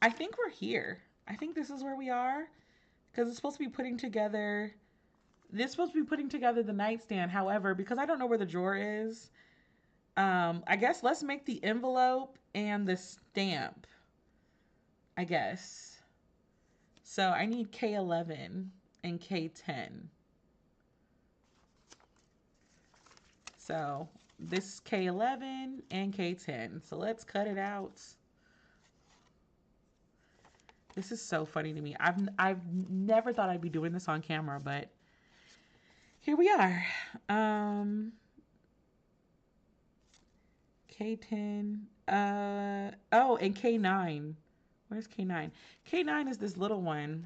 I think we're here. I think this is where we are because it's supposed to be putting together. This is supposed to be putting together the nightstand. However, because I don't know where the drawer is, I guess let's make the envelope and the stamp. I guess. So I need K11 and K10. So this is K11 and K10. So let's cut it out. This is so funny to me. I've never thought I'd be doing this on camera, but here we are. K10. Oh, and K9. Where's K9? K9 is this little one.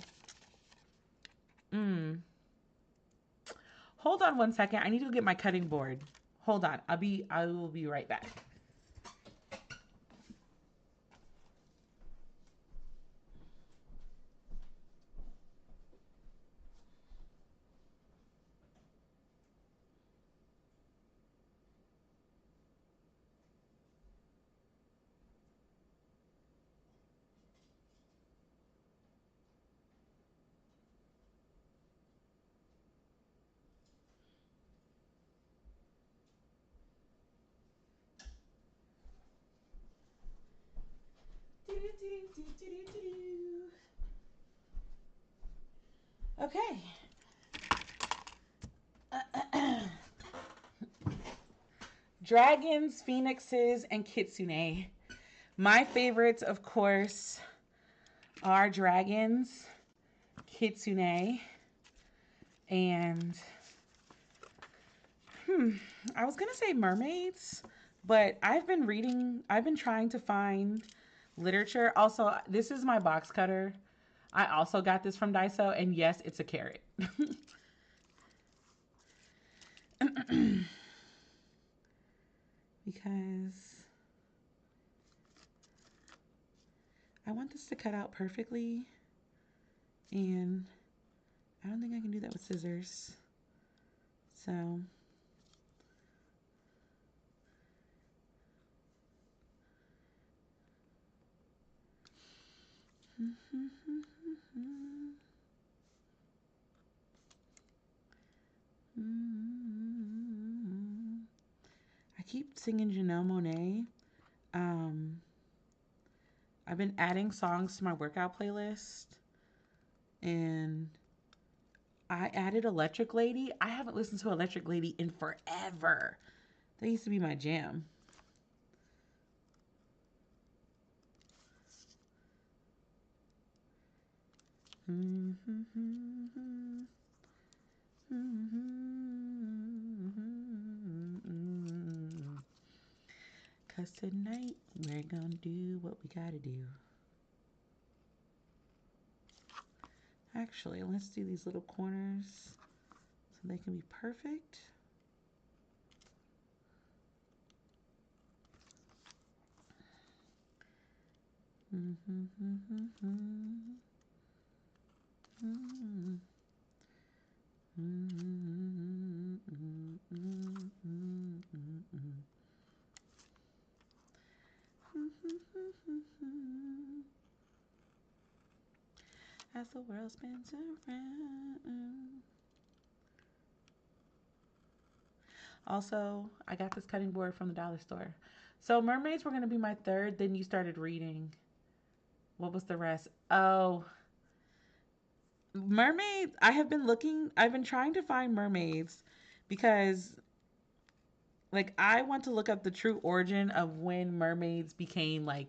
Hold on one second. I need to get my cutting board. Hold on. I will be right back. Okay. Dragons, phoenixes, and kitsune. My favorites, of course, are dragons, kitsune, and I was gonna say mermaids, but I've been trying to find literature. Also, this is my box cutter. I also got this from Daiso, and yes, it's a carrot. Because I want this to cut out perfectly, and I don't think I can do that with scissors. So I keep singing Janelle Monáe. Um, I've been adding songs to my workout playlist, and I added Electric Lady. I haven't listened to Electric Lady in forever. That used to be my jam. Cause tonight we're gonna do what we gotta do. Actually, let's do these little corners so they can be perfect. As the world spins around. Also, I got this cutting board from the dollar store. So mermaids were going to be my third. Then you started reading. What was the rest? Oh, mermaids. I've been trying to find mermaids because like I want to look up the true origin of when mermaids became like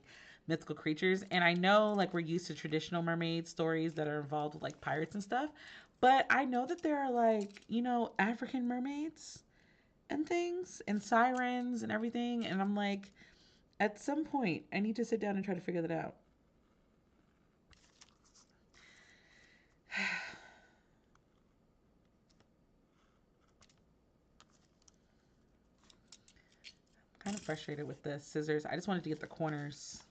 mythical creatures. And I know like we're used to traditional mermaid stories that are involved with like pirates and stuff, but I know that there are like, African mermaids and things and sirens and everything, and I'm like, at some point I need to sit down and try to figure that out. Kind of frustrated with the scissors. I just wanted to get the corners.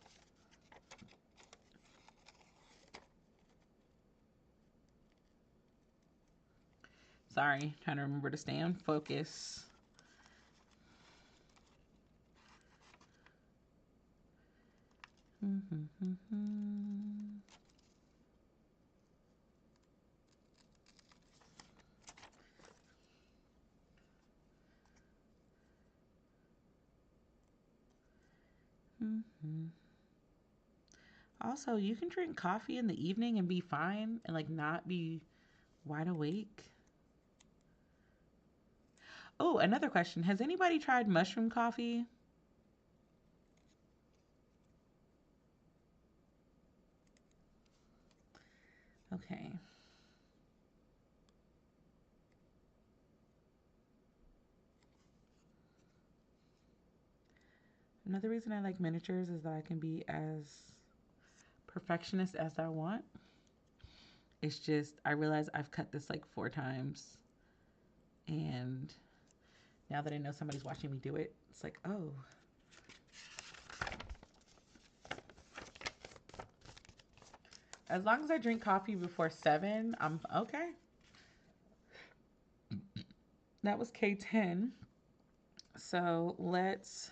Sorry, trying to remember to stay on focus. Also, you can drink coffee in the evening and be fine and like not be wide awake. Oh, another question. Has anybody tried mushroom coffee? Okay. Another reason I like miniatures is that I can be as perfectionist as I want. It's just, I realize I've cut this like 4 times. And now that I know somebody's watching me do it, it's like, oh. As long as I drink coffee before 7, I'm okay. That was K10. So let's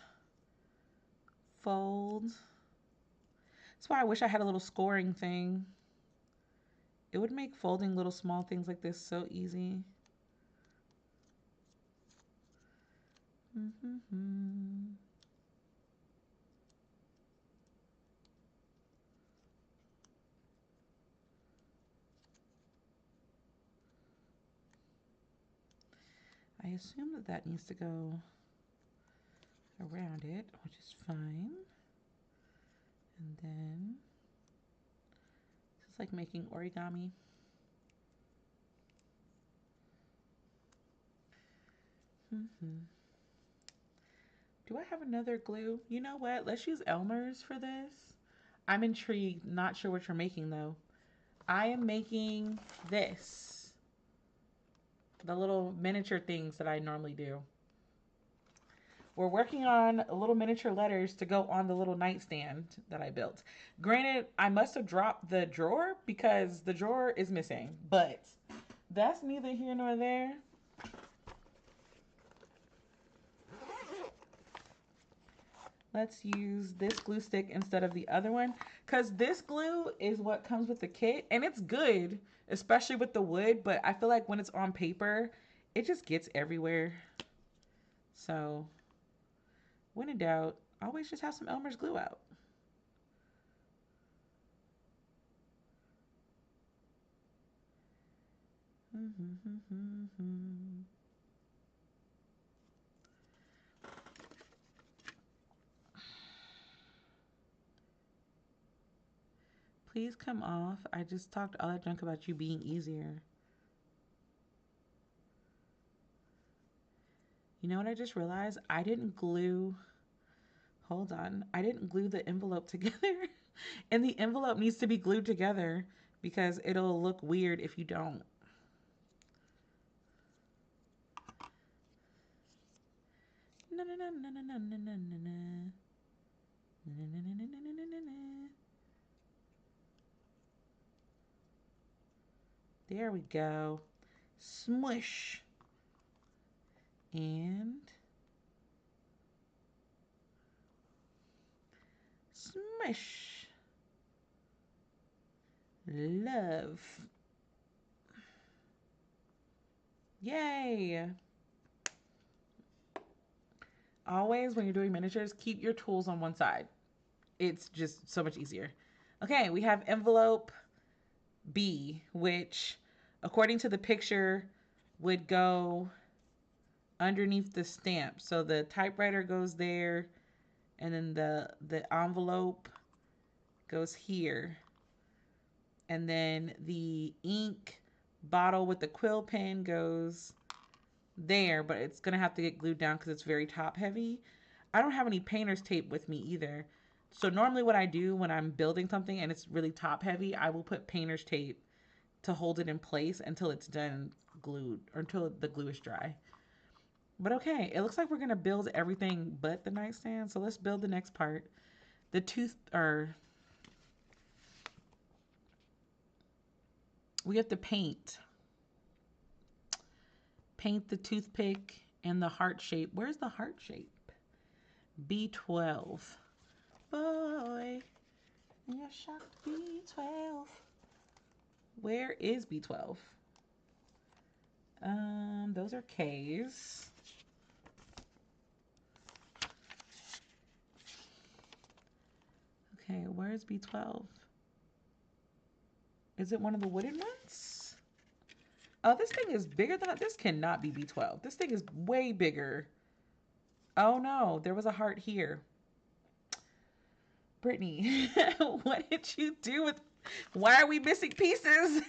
fold. That's why I wish I had a little scoring thing. It would make folding little small things like this so easy. I assume that that needs to go around it, which is fine. And then it's like making origami. Do I have another glue? You know what? Let's use Elmer's for this. I'm intrigued. Not sure what you're making though. I am making this. The little miniature things that I normally do. We're working on little miniature letters to go on the little nightstand that I built. Granted, I must have dropped the drawer because the drawer is missing, but that's neither here nor there. Let's use this glue stick instead of the other one because this glue is what comes with the kit and it's good, especially with the wood, but I feel like when it's on paper, it just gets everywhere. So when in doubt, always just have some Elmer's glue out. Please come off. I just talked all that junk about you being easier. You know what I just realized? I didn't glue, hold on. I didn't glue the envelope together. And the envelope needs to be glued together because it'll look weird if you don't. No, no, no, no, no, no, no, no, no, no. No, no, no, no, no, no, no, no. There we go. Smush. And smush. Love. Yay. Always when you're doing miniatures, keep your tools on one side. It's just so much easier. Okay, we have envelope B, which according to the picture would go underneath the stamp. So the typewriter goes there and then the envelope goes here. And then the ink bottle with the quill pen goes there, but it's going to have to get glued down because it's very top heavy. I don't have any painter's tape with me either. So normally what I do when I'm building something and it's really top heavy, I will put painter's tape to hold it in place until it's done glued or until the glue is dry. But okay, it looks like we're going to build everything but the nightstand. So let's build the next part. The tooth, or we have to paint the toothpick and the heart shape. Where's the heart shape? B12. Boy, you're shocked. B12. Where is B12? Those are K's. Okay, where's B12? Is it one of the wooden ones? Oh, this thing is bigger than this. Cannot be B12. This thing is way bigger. Oh no, there was a heart here. Brittany, what did you do with... Why are we missing pieces?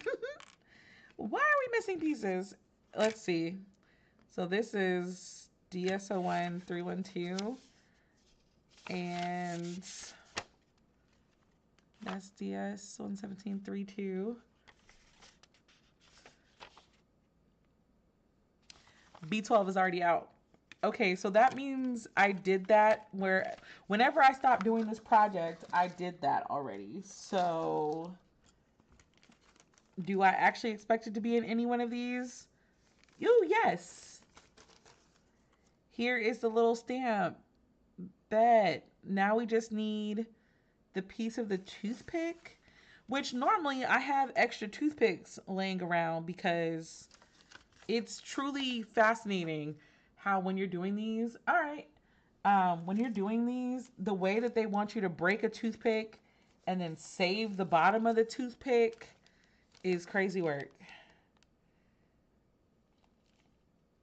Why are we missing pieces? Let's see. So this is DSO1 312. And that's DS11732. B12 is already out. Okay, so that means I did that where whenever I stopped doing this project, I did that already. So do I actually expect it to be in any one of these? Oh, yes. Here is the little stamp. Bet. Now we just need the piece of the toothpick, which normally I have extra toothpicks laying around because it's truly fascinating how when you're doing these, all right, when you're doing these, the way that they want you to break a toothpick and then save the bottom of the toothpick is crazy work.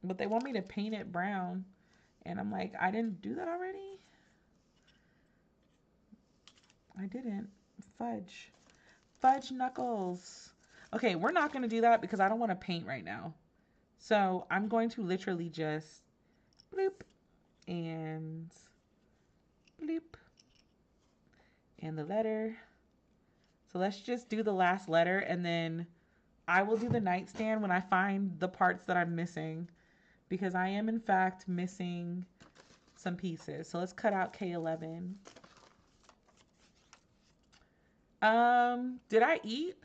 But they want me to paint it brown. And I'm like, I didn't do that already? I didn't. Fudge. Fudge knuckles. Okay, we're not going to do that because I don't want to paint right now. So I'm going to literally just bloop and bloop and the letter. So let's just do the last letter, and then I will do the nightstand when I find the parts that I'm missing, because I am in fact missing some pieces. So let's cut out K11. Did I eat?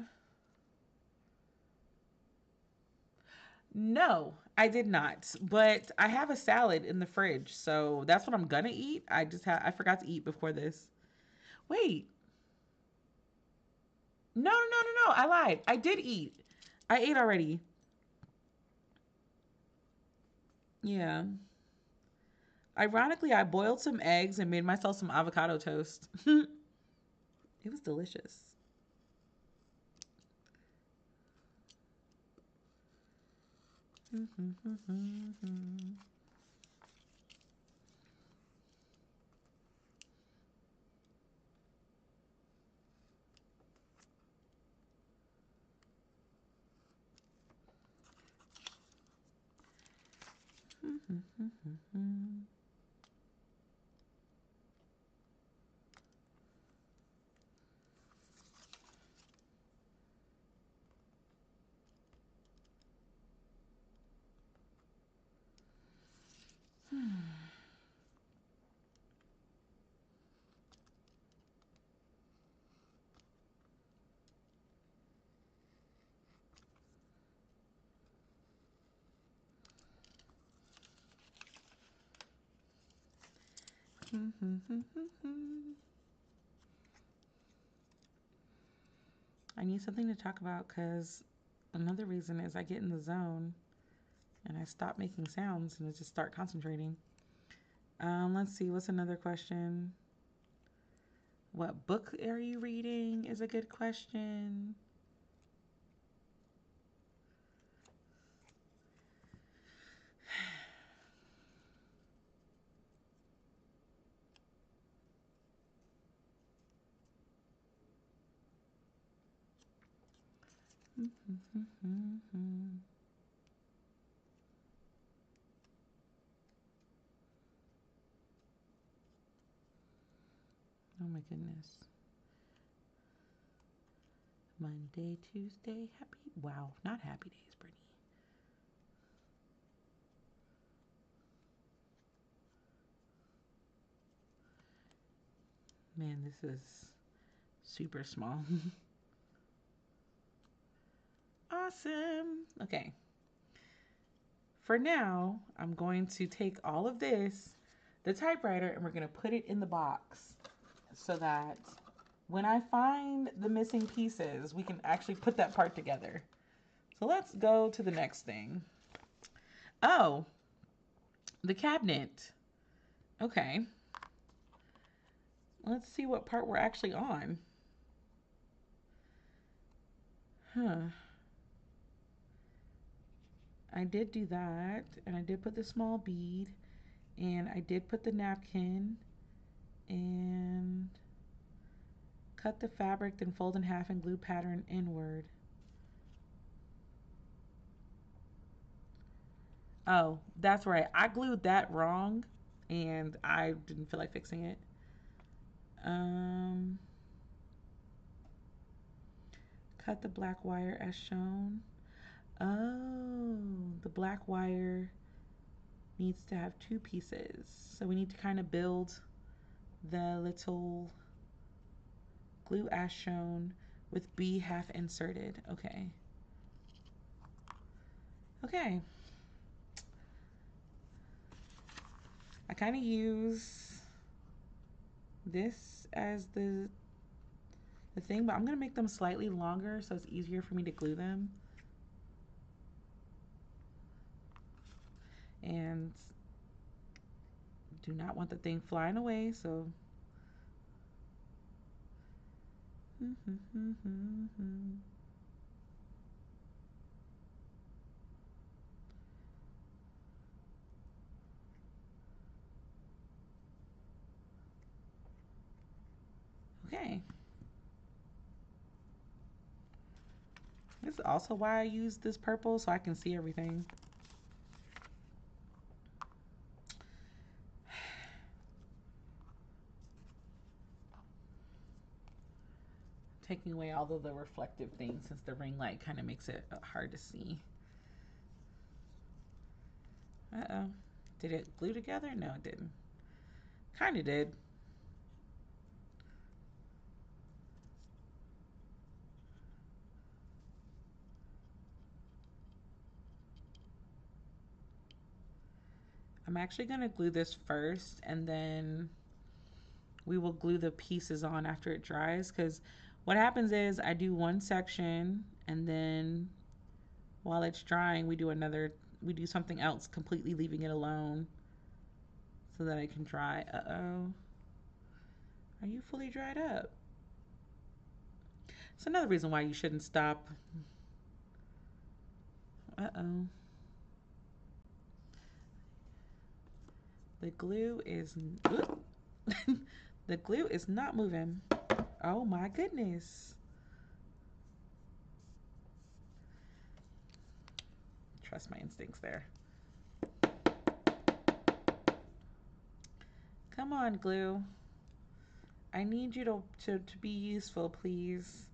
No, I did not. But I have a salad in the fridge, so that's what I'm gonna eat. I forgot to eat before this. Wait. No, no, no, no, no. I lied. I did eat. I ate already. Yeah. Ironically, I boiled some eggs and made myself some avocado toast. It was delicious. I need something to talk about because another reason is I get in the zone and I stop making sounds and I just start concentrating. Let's see, what's another question? What book are you reading is a good question. Oh my goodness. Monday, Tuesday, happy. Wow, not happy days, Brittany. Man, this is super small. Awesome. Okay. For now, I'm going to take all of this, the typewriter, and we're going to put it in the box so that when I find the missing pieces, we can actually put that part together. So let's go to the next thing. Oh, the cabinet. Okay. Let's see what part we're actually on. Huh. I did do that, and I did put the small bead, and I did put the napkin, and cut the fabric, then fold in half and glue pattern inward. Oh, that's right. I glued that wrong, and I didn't feel like fixing it. Um, cut the black wire as shown. Oh, the black wire needs to have two pieces. So we need to kind of build the little glue as shown with B half inserted. Okay. Okay. I kind of use this as the thing, but I'm going to make them slightly longer so it's easier for me to glue them. And do not want the thing flying away, so Okay. This is also why I use this purple, so I can see everything. Taking away all of the reflective things since the ring light kind of makes it hard to see. Uh-oh. Did it glue together? No, it didn't. Kind of did. I'm actually going to glue this first, and then we will glue the pieces on after it dries, because what happens is I do one section, and then while it's drying, we do something else, completely leaving it alone so that it can dry. Uh-oh. Are you fully dried up? It's another reason why you shouldn't stop. Uh-oh. The glue is the glue is not moving. Oh my goodness. Trust my instincts there. Come on, glue. I need you to be useful, please.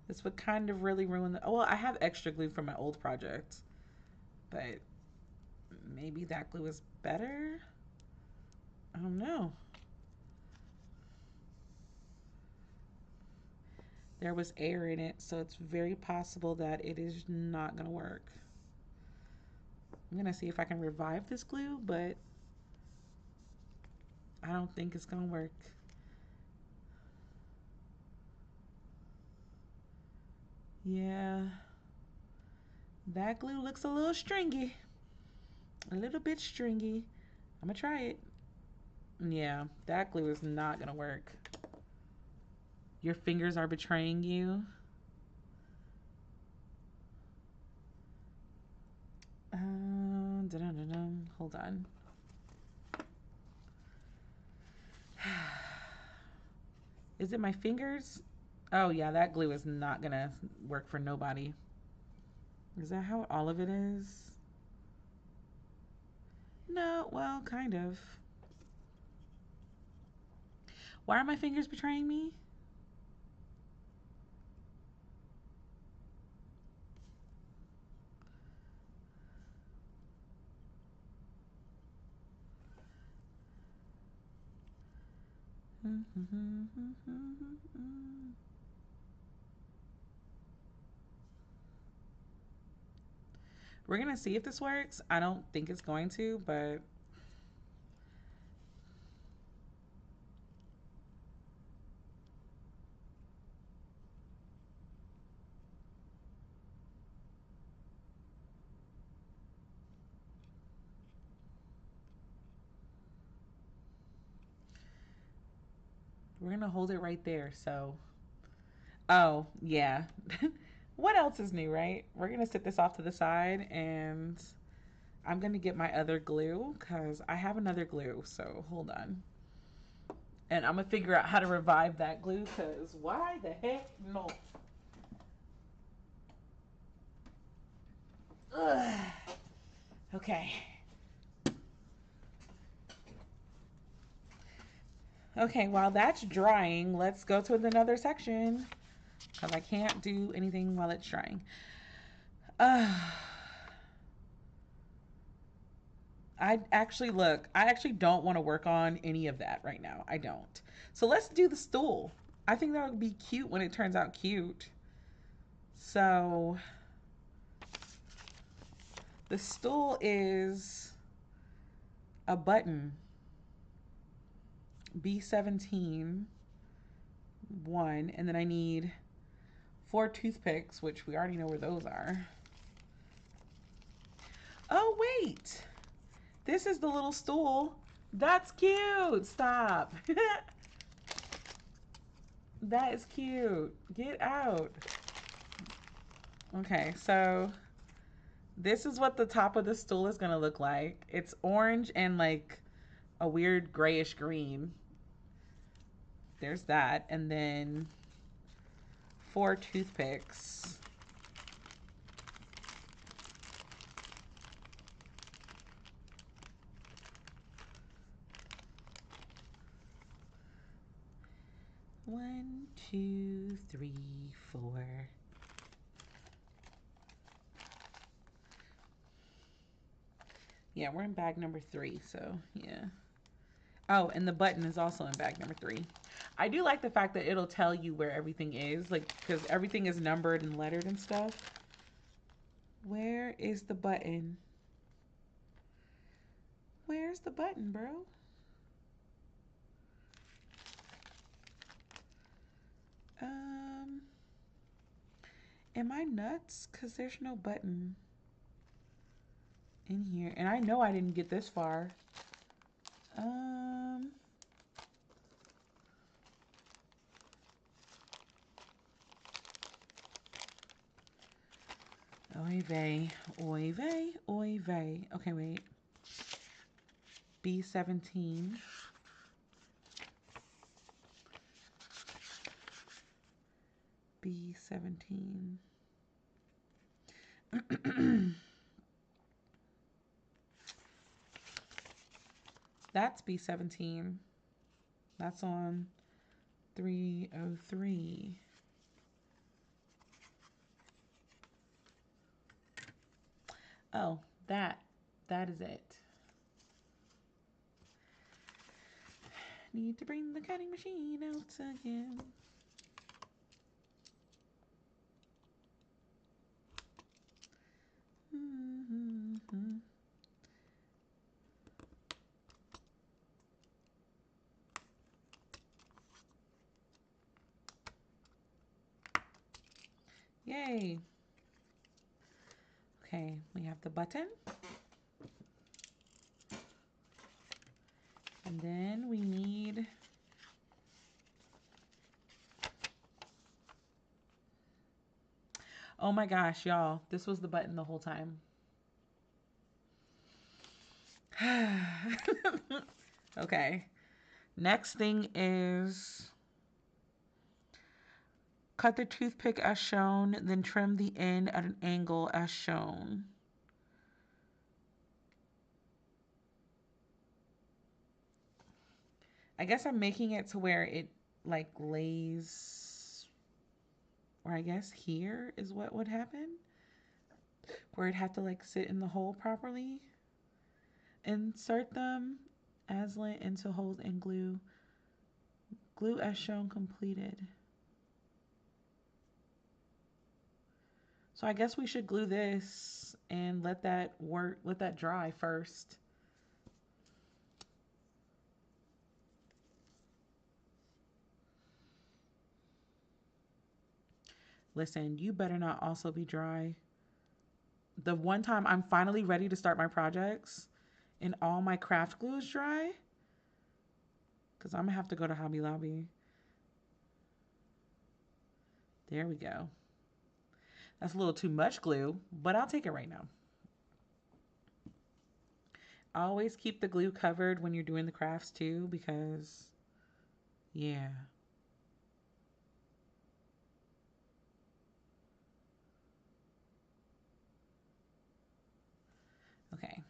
This would kind of really ruin the... Oh, well, I have extra glue from my old project, but maybe that glue is better? I don't know. There was air in it, so it's very possible that it is not going to work. I'm going to see if I can revive this glue, but I don't think it's going to work. Yeah. That glue looks a little stringy. A little bit stringy. I'm going to try it. Yeah, that glue is not going to work. Your fingers are betraying you. Hold on. Is it my fingers? Oh yeah, that glue is not gonna work for nobody. Is that how all of it is? No, well, kind of. Why are my fingers betraying me? We're gonna see if this works. I don't think it's going to, but we're gonna hold it right there. So, oh yeah. What else is new, right? We're gonna set this off to the side, and I'm gonna get my other glue because I have another glue. So hold on. And I'm gonna figure out how to revive that glue, because why the heck no? Ugh. Okay. Okay, while that's drying, let's go to another section because I can't do anything while it's drying. I actually don't want to work on any of that right now. I don't. So let's do the stool. I think that would be cute when it turns out cute. So the stool is a button. B17, one, and then I need 4 toothpicks, which we already know where those are. Oh, wait. This is the little stool. That's cute. Stop. That is cute. Get out. Okay, so this is what the top of the stool is going to look like. It's orange and like a weird grayish green. there's that. And then 4 toothpicks. One, two, three, four. Yeah, we're in bag number 3, so yeah. Oh, and the button is also in bag number 3. I do like the fact that it'll tell you where everything is, like, because everything is numbered and lettered and stuff. Where is the button? Where's the button, bro? Am I nuts? Because there's no button in here. And I know I didn't get this far. Oy vey, oy vey, oy vey. Okay, wait. B17. B17. That's B17. That's on 303. Oh, that is it. Need to bring the cutting machine out again. Mm-hmm. Yay. Okay, we have the button. And then we need oh my gosh, y'all. This was the button the whole time. Okay. Next thing is cut the toothpick as shown, then trim the end at an angle as shown. I guess I'm making it to where it like lays, or I guess here is what would happen, where it had to like sit in the hole properly. Insert them as lint into holes and glue. Glue as shown completed. So I guess we should glue this and let that work, let that dry first. Listen, you better not also be dry. The one time I'm finally ready to start my projects and all my craft glue is dry, because I'm gonna have to go to Hobby Lobby. There we go. That's a little too much glue, but I'll take it right now. Always keep the glue covered when you're doing the crafts too, because yeah. Okay.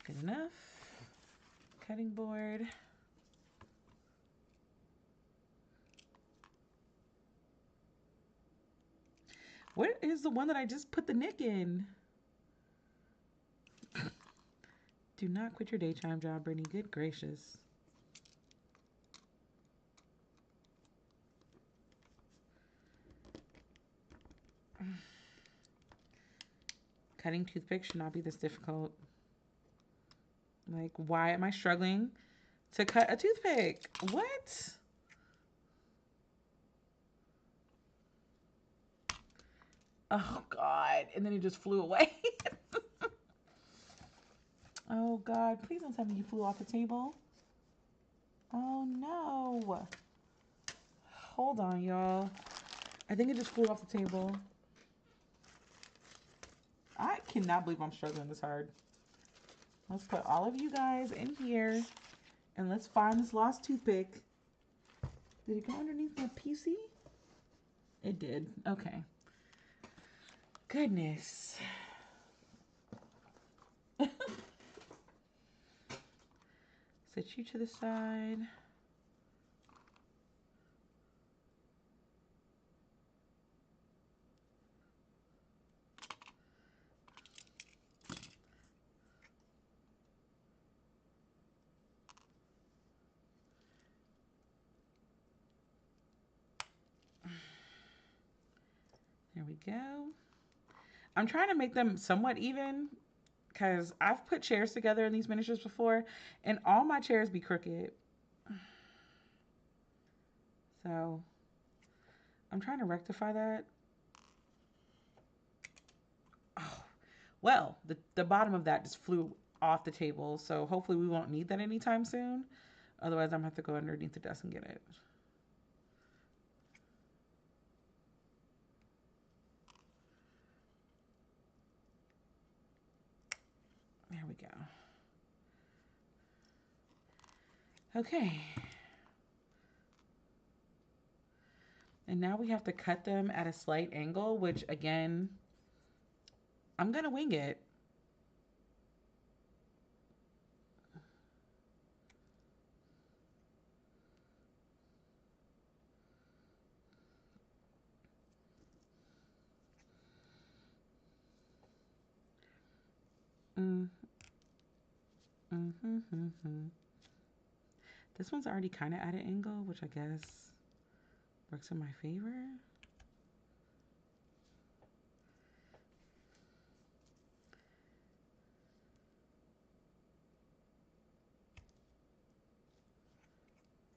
Good enough. Cutting board. Where is the one that I just put the nick in? Do not quit your daytime job, Brittany. Good gracious. Cutting toothpicks should not be this difficult. Like, why am I struggling to cut a toothpick? What? Oh, God. And then it just flew away. Oh God, please don't tell me you flew off the table. Oh no. Hold on, y'all. I think it just flew off the table. I cannot believe I'm struggling this hard. Let's put all of you guys in here and let's find this lost toothpick. Did it go underneath my PC? It did. Okay. Goodness. Set you to the side. There we go. I'm trying to make them somewhat even because I've put chairs together in these miniatures before and all my chairs be crooked. So I'm trying to rectify that. Oh, well, the bottom of that just flew off the table. So hopefully we won't need that anytime soon. Otherwise I'm going to have to go underneath the desk and get it. There we go. Okay. And now we have to cut them at a slight angle, which again, I'm going to wing it. Mm. Mm-hmm. This one's already kind of at an angle, which I guess works in my favor.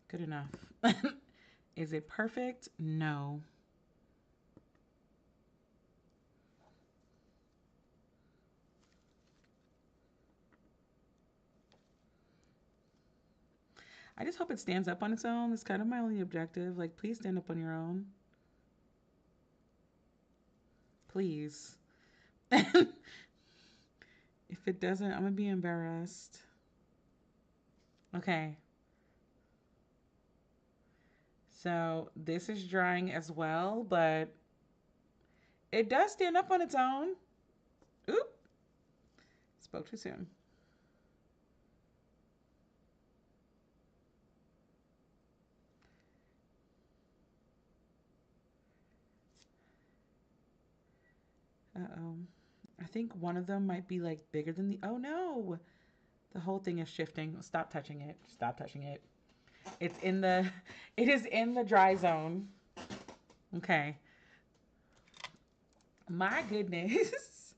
Good enough. Is it perfect? No. I just hope it stands up on its own. It's kind of my only objective. Like, please stand up on your own. Please. If it doesn't, I'm going to be embarrassed. Okay. So this is drying as well, but it does stand up on its own. Oop. Spoke too soon. Uh-oh. I think one of them might be like bigger than the... Oh no! The whole thing is shifting. Stop touching it. Stop touching it. It's in the... It is in the dry zone. Okay. My goodness.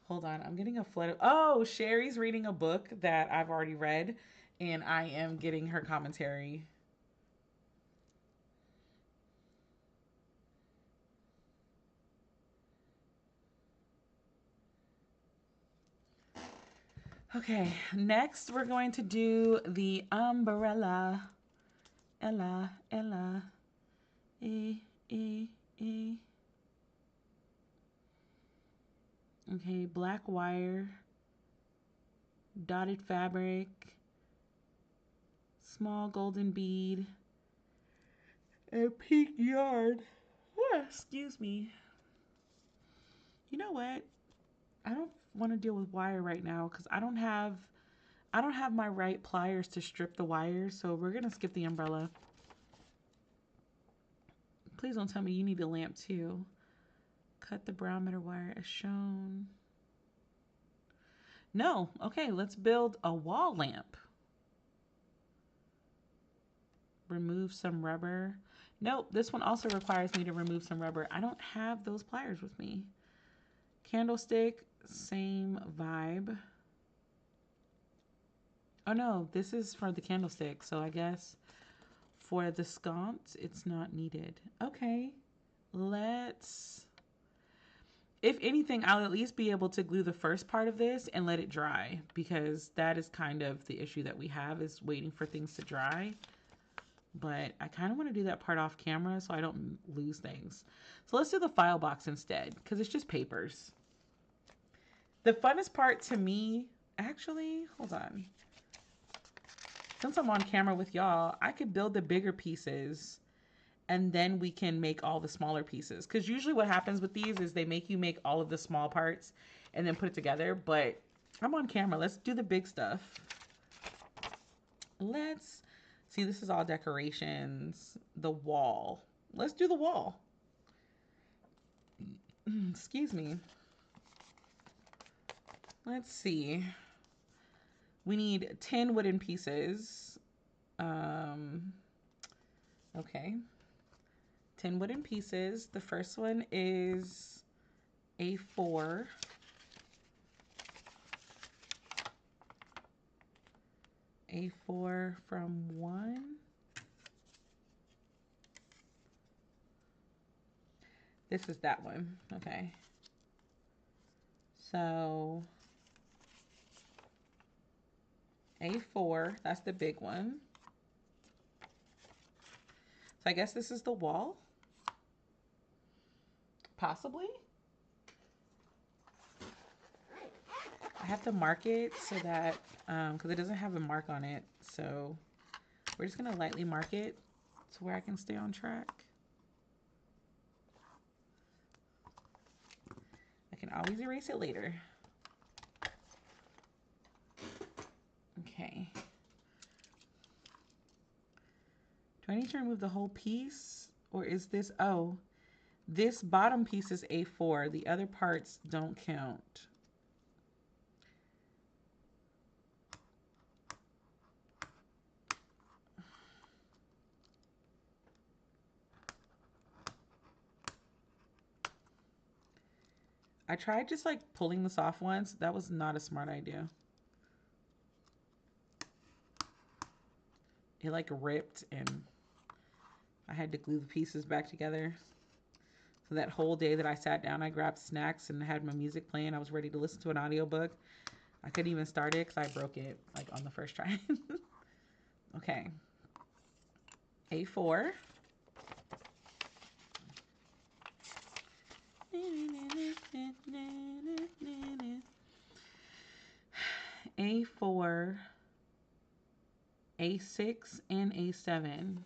Hold on. I'm getting a flood of... Oh, Sherry's reading a book that I've already read. And I am getting her commentary. Okay. Next, we're going to do the umbrella. Ella. Eh. Okay, black wire, dotted fabric, small golden bead, and pink yarn. Excuse me. You know what? I don't want to deal with wire right now because I don't have my right pliers to strip the wires, so we're gonna skip the umbrella. Please don't tell me you need a lamp too. Cut the brown metal wire as shown. No, okay, let's build a wall lamp. Remove some rubber. Nope, this one also requires me to remove some rubber. I don't have those pliers with me. Candlestick, same vibe. Oh no, this is for the candlestick, so I guess for the sconce, it's not needed. Okay, let's... If anything, I'll at least be able to glue the first part of this and let it dry, because that is kind of the issue that we have, is waiting for things to dry. But I kind of want to do that part off camera so I don't lose things. So let's do the file box instead, because it's just papers. The funnest part to me, actually, hold on. Since I'm on camera with y'all, I could build the bigger pieces and then we can make all the smaller pieces. Because usually what happens with these is they make you make all of the small parts and then put it together. But I'm on camera. Let's do the big stuff. Let's see. This is all decorations. The wall. Let's do the wall. Excuse me. Let's see. We need 10 wooden pieces. Okay. 10 wooden pieces. The first one is A4. A4 from 1. This is that one. Okay. So A4, that's the big one. So I guess this is the wall. Possibly. I have to mark it so that, because it doesn't have a mark on it. So we're just going to lightly mark it to where I can stay on track. I can always erase it later. Okay. Do I need to remove the whole piece? Or is this, oh, this bottom piece is A4. The other parts don't count. I tried just like pulling this off once. That was not a smart idea. It like ripped and I had to glue the pieces back together. So that whole day that I sat down, I grabbed snacks and had my music playing. I was ready to listen to an audiobook. I couldn't even start it because I broke it like on the first try. Okay. A4. A4, A6, and A7.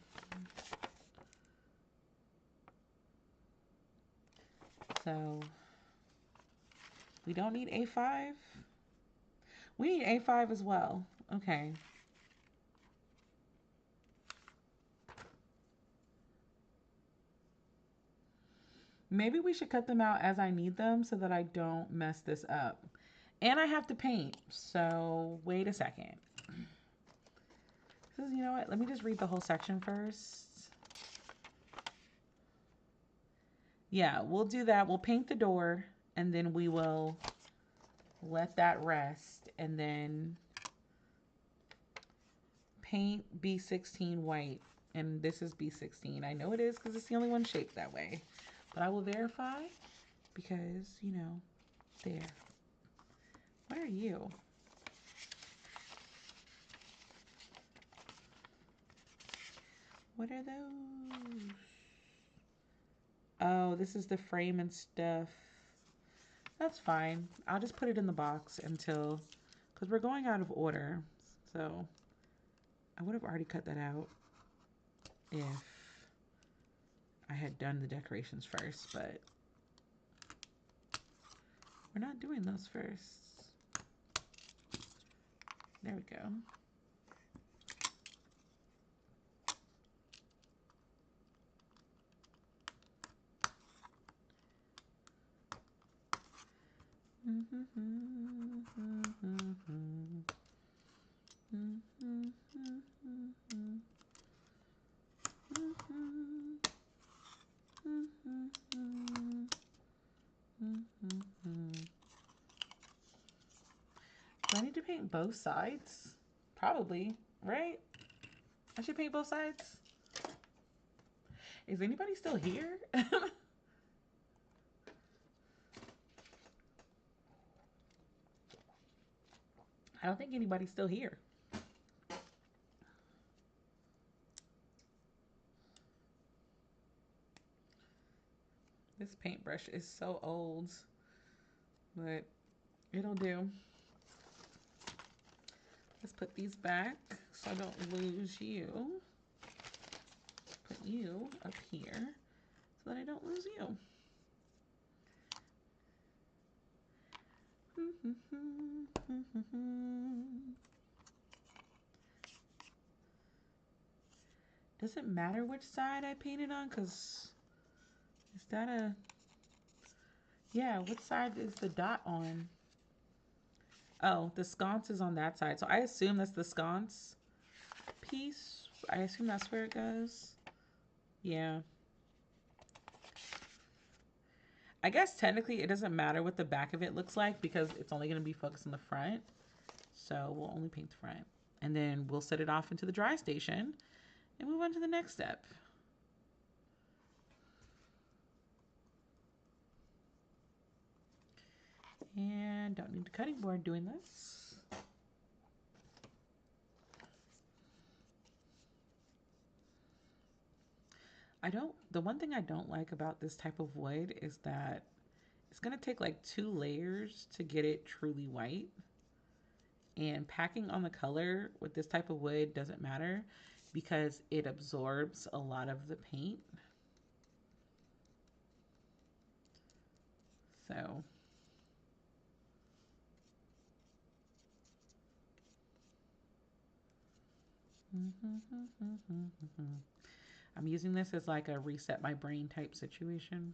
So we don't need A5. We need A5 as well. Okay. Maybe we should cut them out as I need them so that I don't mess this up. And I have to paint. So wait a second. This is, you know what? Let me just read the whole section first. Yeah, we'll do that. We'll paint the door and then we will let that rest and then paint B16 white. And this is B16. I know it is because it's the only one shaped that way. But I will verify because, you know, there. What are you? What are those? Oh, this is the frame and stuff. That's fine. I'll just put it in the box until, because we're going out of order. So I would have already cut that out if I had done the decorations first, but we're not doing those first. There we go. Do I need to paint both sides? Probably, right? I should paint both sides. Is anybody still here? I don't think anybody's still here. This paintbrush is so old, but it'll do. Let's put these back so I don't lose you. Put you up here so that I don't lose you. Does it matter which side I painted on? Because is that a... Yeah, which side is the dot on? Oh, the sconce is on that side. So I assume that's the sconce piece. I assume that's where it goes. Yeah. I guess technically it doesn't matter what the back of it looks like because it's only going to be focused on the front. So we'll only paint the front. And then we'll set it off into the dry station and move on to the next step. And don't need a cutting board doing this. The one thing I don't like about this type of wood is that it's going to take like 2 layers to get it truly white. And packing on the color with this type of wood doesn't matter because it absorbs a lot of the paint. So I'm using this as like a reset my brain type situation.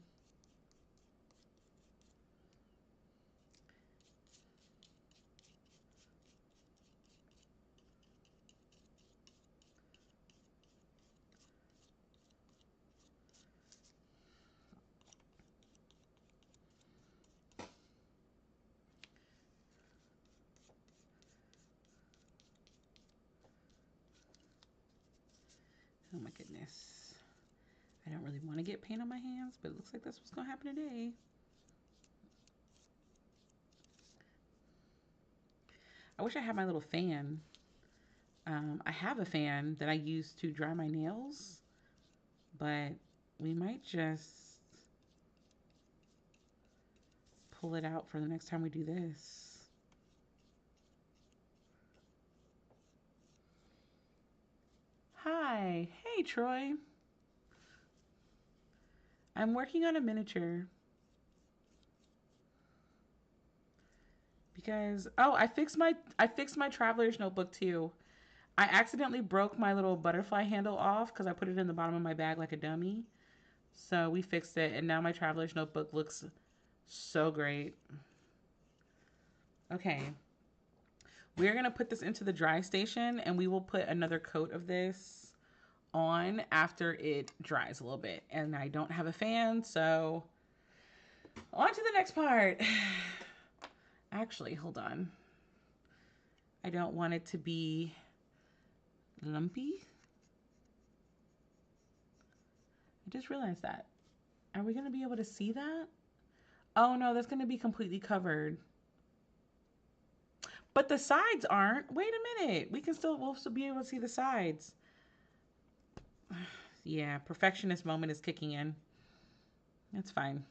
Oh my goodness. I don't really want to get paint on my hands, but it looks like that's what's going to happen today. I wish I had my little fan. I have a fan that I use to dry my nails, but we might just pull it out for the next time we do this. Hi. Hey, Troy. I'm working on a miniature. Because I fixed my traveler's notebook too. I accidentally broke my little butterfly handle off because I put it in the bottom of my bag like a dummy. So we fixed it and now my traveler's notebook looks so great. Okay. We're going to put this into the dry station and we will put another coat of this on after it dries a little bit. And I don't have a fan, so on to the next part. Actually, hold on. I don't want it to be lumpy. I just realized that. Are we going to be able to see that? Oh no, that's going to be completely covered. But the sides aren't. Wait a minute. We'll still be able to see the sides. Yeah, perfectionist moment is kicking in. That's fine.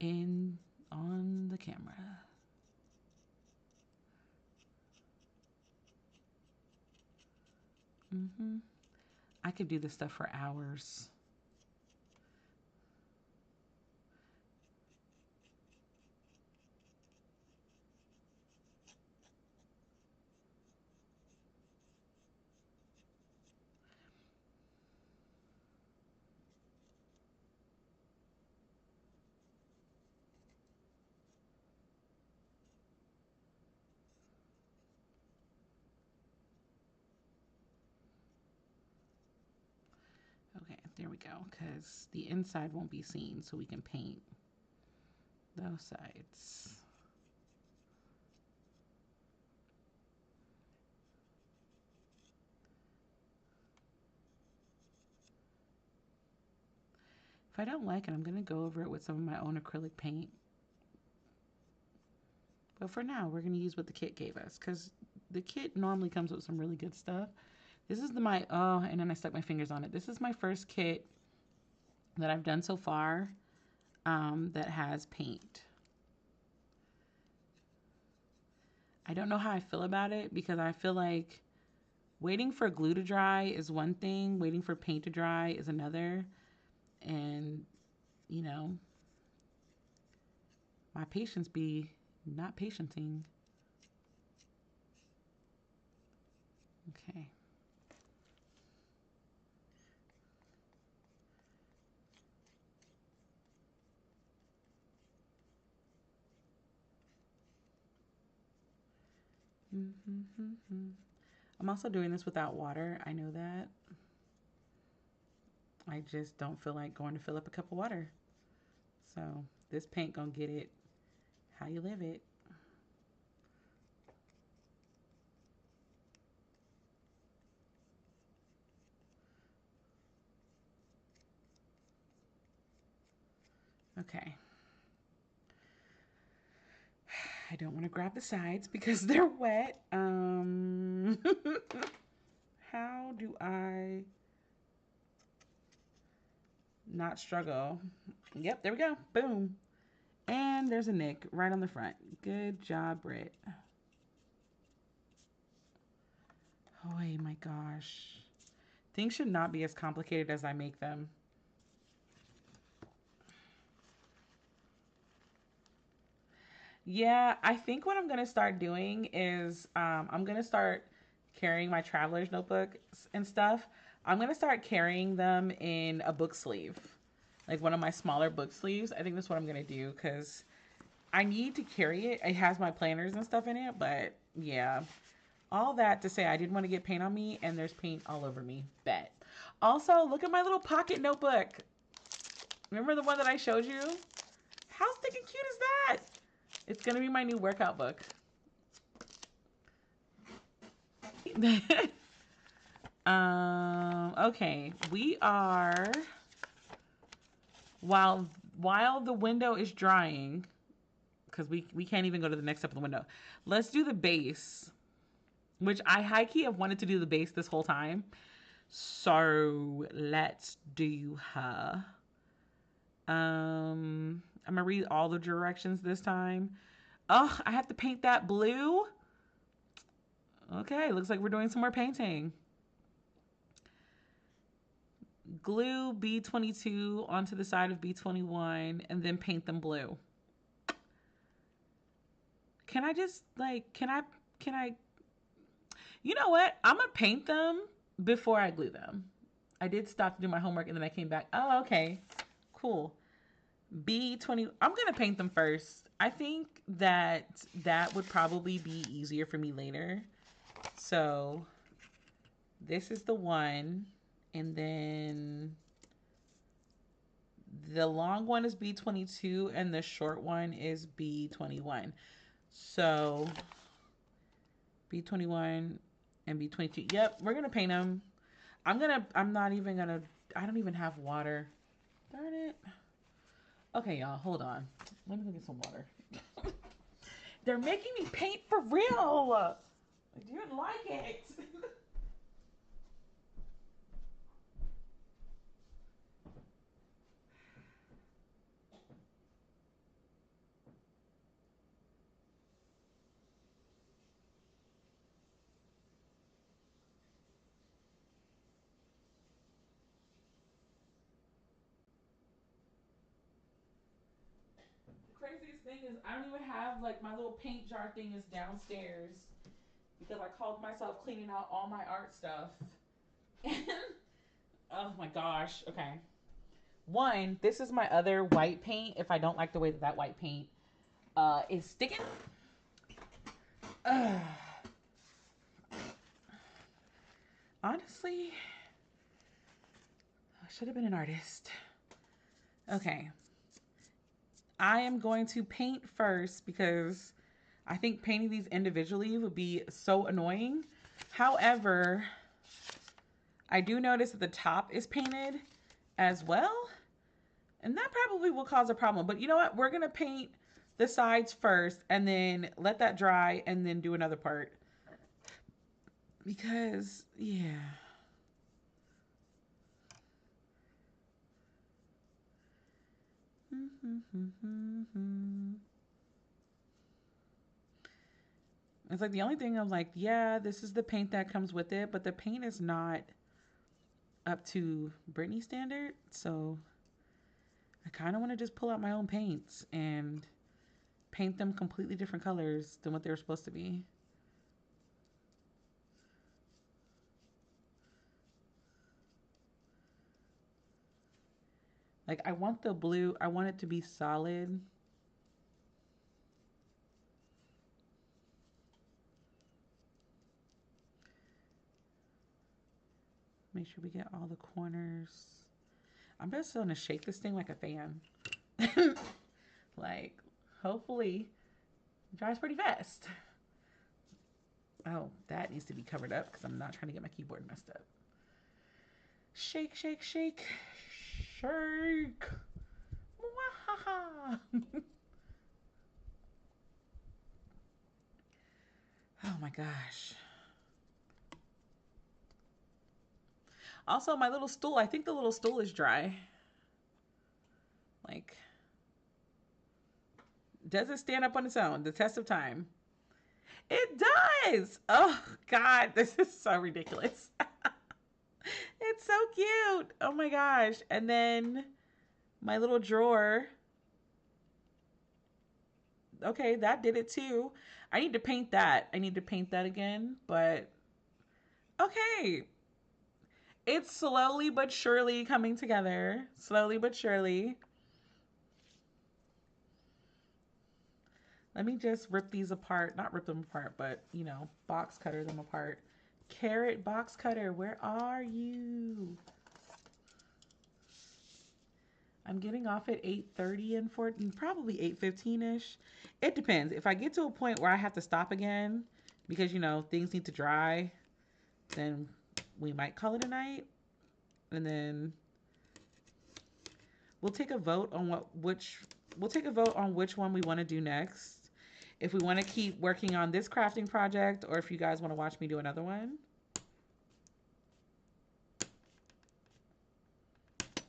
In on the camera. I could do this stuff for hours. Okay, there we go, because the inside won't be seen, so we can paint those sides. If I don't like it, I'm going to go over it with some of my own acrylic paint. But for now, we're going to use what the kit gave us because the kit normally comes with some really good stuff. This is and then I stuck my fingers on it. This is my first kit that I've done so far that has paint. I don't know how I feel about it because I feel like waiting for glue to dry is one thing. Waiting for paint to dry is another. And, you know, my patience be not patienting. Okay. I'm also doing this without water. I know that. I just don't feel like going to fill up a cup of water. So this paint gonna get it how you live it. Okay. I don't want to grab the sides because they're wet. How do I not struggle? Yep, there we go. Boom. And there's a nick right on the front. Good job, Britt. Oh my gosh. Things should not be as complicated as I make them. Yeah, I think what I'm going to start doing is I'm going to start carrying my traveler's notebooks and stuff. I'm going to start carrying them in a book sleeve, like one of my smaller book sleeves. I think that's what I'm going to do because I need to carry it. It has my planners and stuff in it, but yeah. All that to say I didn't want to get paint on me, and there's paint all over me. Bet. Also, look at my little pocket notebook. Remember the one that I showed you? How thick and cute is that? It's going to be my new workout book. Okay. We are, while the window is drying, because we can't even go to the next step of the window. Let's do the base, which I high-key have wanted to do the base this whole time. So let's do her. I'm gonna read all the directions this time. Oh, I have to paint that blue. Okay, looks like we're doing some more painting. Glue B22 onto the side of B21 and then paint them blue. Can I just can I, you know what? I'm gonna paint them before I glue them. I did stop to do my homework and then I came back. Oh, okay. Cool. B20, I'm going to paint them first. I think that would probably be easier for me later. So this is the one. And then the long one is B22 and the short one is B21. So B21 and B22. Yep, we're going to paint them. I don't even have water. Darn it. Okay, y'all, hold on. Let me go get some water. They're making me paint for real. I didn't like it. The craziest thing is I don't even have, like, my little paint jar thing is downstairs because I called myself cleaning out all my art stuff. Oh my gosh. Okay. One, this is my other white paint. If I don't like the way that white paint is sticking. Honestly, I should have been an artist. Okay. I am going to paint first because I think painting these individually would be so annoying. However, I do notice that the top is painted as well. And that probably will cause a problem. But you know what? We're going to paint the sides first and then let that dry and then do another part. Because, yeah. It's like the only thing I'm like, yeah, this is the paint that comes with it, but the paint is not up to Britney standard. So I kind of want to just pull out my own paints and paint them completely different colors than what they were supposed to be. Like I want the blue, I want it to be solid. Make sure we get all the corners. I'm just going to shake this thing like a fan. Like, hopefully, it dries pretty fast. Oh, that needs to be covered up because I'm not trying to get my keyboard messed up. Shake, shake, shake, shake. Wahaha. Oh my gosh. Also, my little stool, I think the little stool is dry. Like, does it stand up on its own? The test of time. It does. Oh God, this is so ridiculous. It's so cute. Oh my gosh. And then my little drawer. Okay, that did it too. I need to paint that. I need to paint that again, but okay. It's slowly but surely coming together. Slowly but surely. Let me just rip these apart. Not rip them apart, but, you know, box cutter them apart. Carrot box cutter, where are you? I'm getting off at 8:30 and probably 8:15-ish. It depends. If I get to a point where I have to stop again because, you know, things need to dry, then we might call it a night. And then we'll take a vote on which one we want to do next. If we want to keep working on this crafting project or if you guys want to watch me do another one.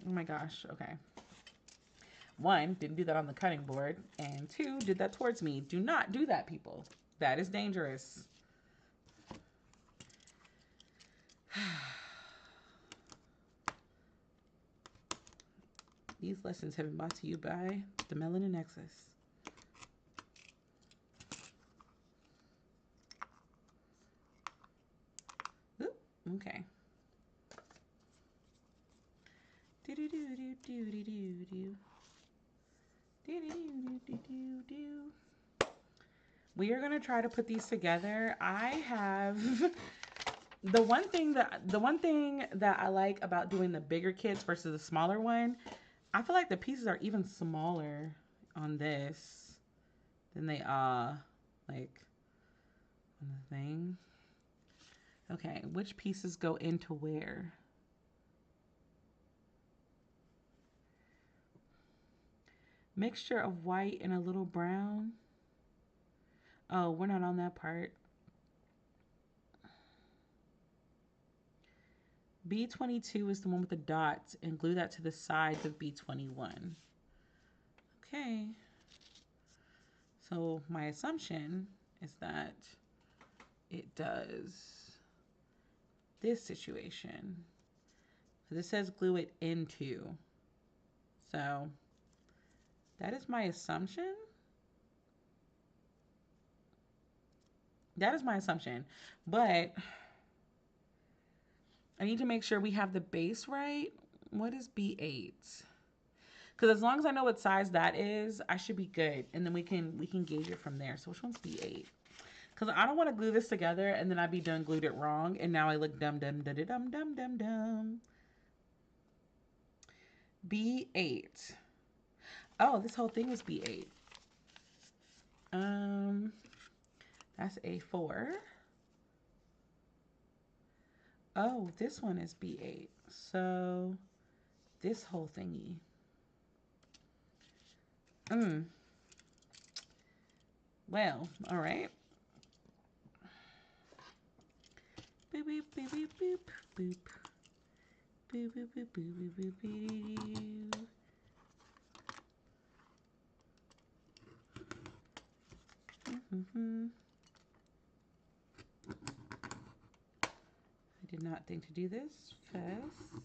Oh my gosh, okay. 1, didn't do that on the cutting board, and 2, did that towards me. Do not do that, people. That is dangerous. These lessons have been brought to you by the Melanin Nexus. Ooh, okay. Do do do do do do do do. Do do do do do do. We are gonna try to put these together. I have the one thing that I like about doing the bigger kits versus the smaller one. I feel like the pieces are even smaller on this than they are like on the thing. Okay, which pieces go into where? Mixture of white and a little brown. Oh, we're not on that part. B22 is the one with the dots, and glue that to the sides of B21. Okay. So my assumption is that it does this situation. This says glue it into. So that is my assumption. That is my assumption. But I need to make sure we have the base right. What is B8? Because as long as I know what size that is, I should be good. And then we can gauge it from there. So which one's B8? Because I don't want to glue this together and then I'd be done glued it wrong. And now I look dumb, dumb, dumb, dumb, dumb, dumb, dumb. B8. Oh, this whole thing was B8. That's A4. Oh, this one is B8. So this whole thingy. Well, all right. Boop, boop, boop, boop, boop, boop. Boop, boop, boop, boop, boop, boop, boop. Mm-hmm. I did not think to do this fast.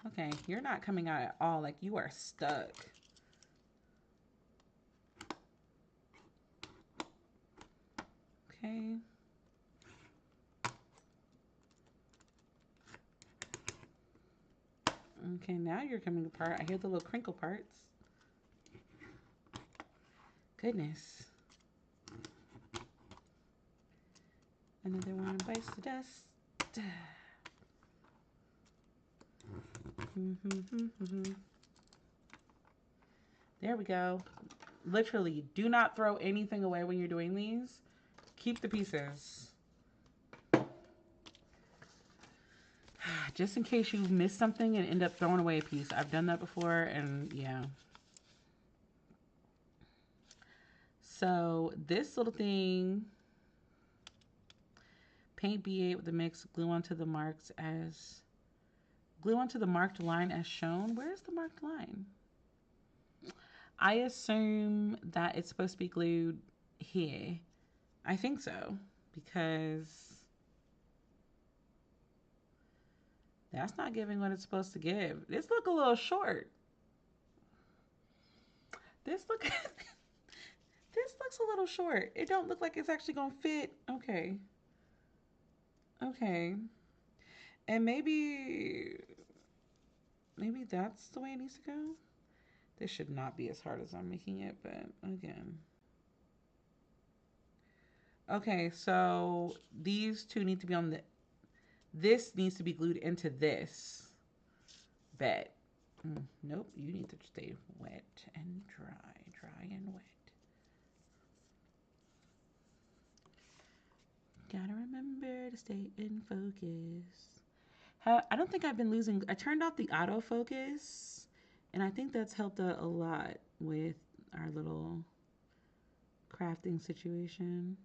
Okay, you're not coming out at all. Like, you are stuck. Okay. Okay, now you're coming apart. I hear the little crinkle parts. Goodness. Another one bites the dust. There we go. Literally, do not throw anything away when you're doing these. Keep the pieces. Just in case you miss something and end up throwing away a piece. I've done that before, and yeah. So this little thing, paint B8 with the mix, glue onto the marked line as shown. Where's the marked line? I assume that it's supposed to be glued here. I think so, because that's not giving what it's supposed to give. This look a little short. This looks a little short. It don't look like it's actually gonna fit. Okay. Okay. And maybe that's the way it needs to go. This should not be as hard as I'm making it, but again. Okay, so these two need to be on this needs to be glued into this. Bet. Nope, you need to stay wet and dry. Dry and wet. Gotta remember to stay in focus. I don't think I've been losing. I turned off the autofocus, and I think that's helped a lot with our little crafting situation.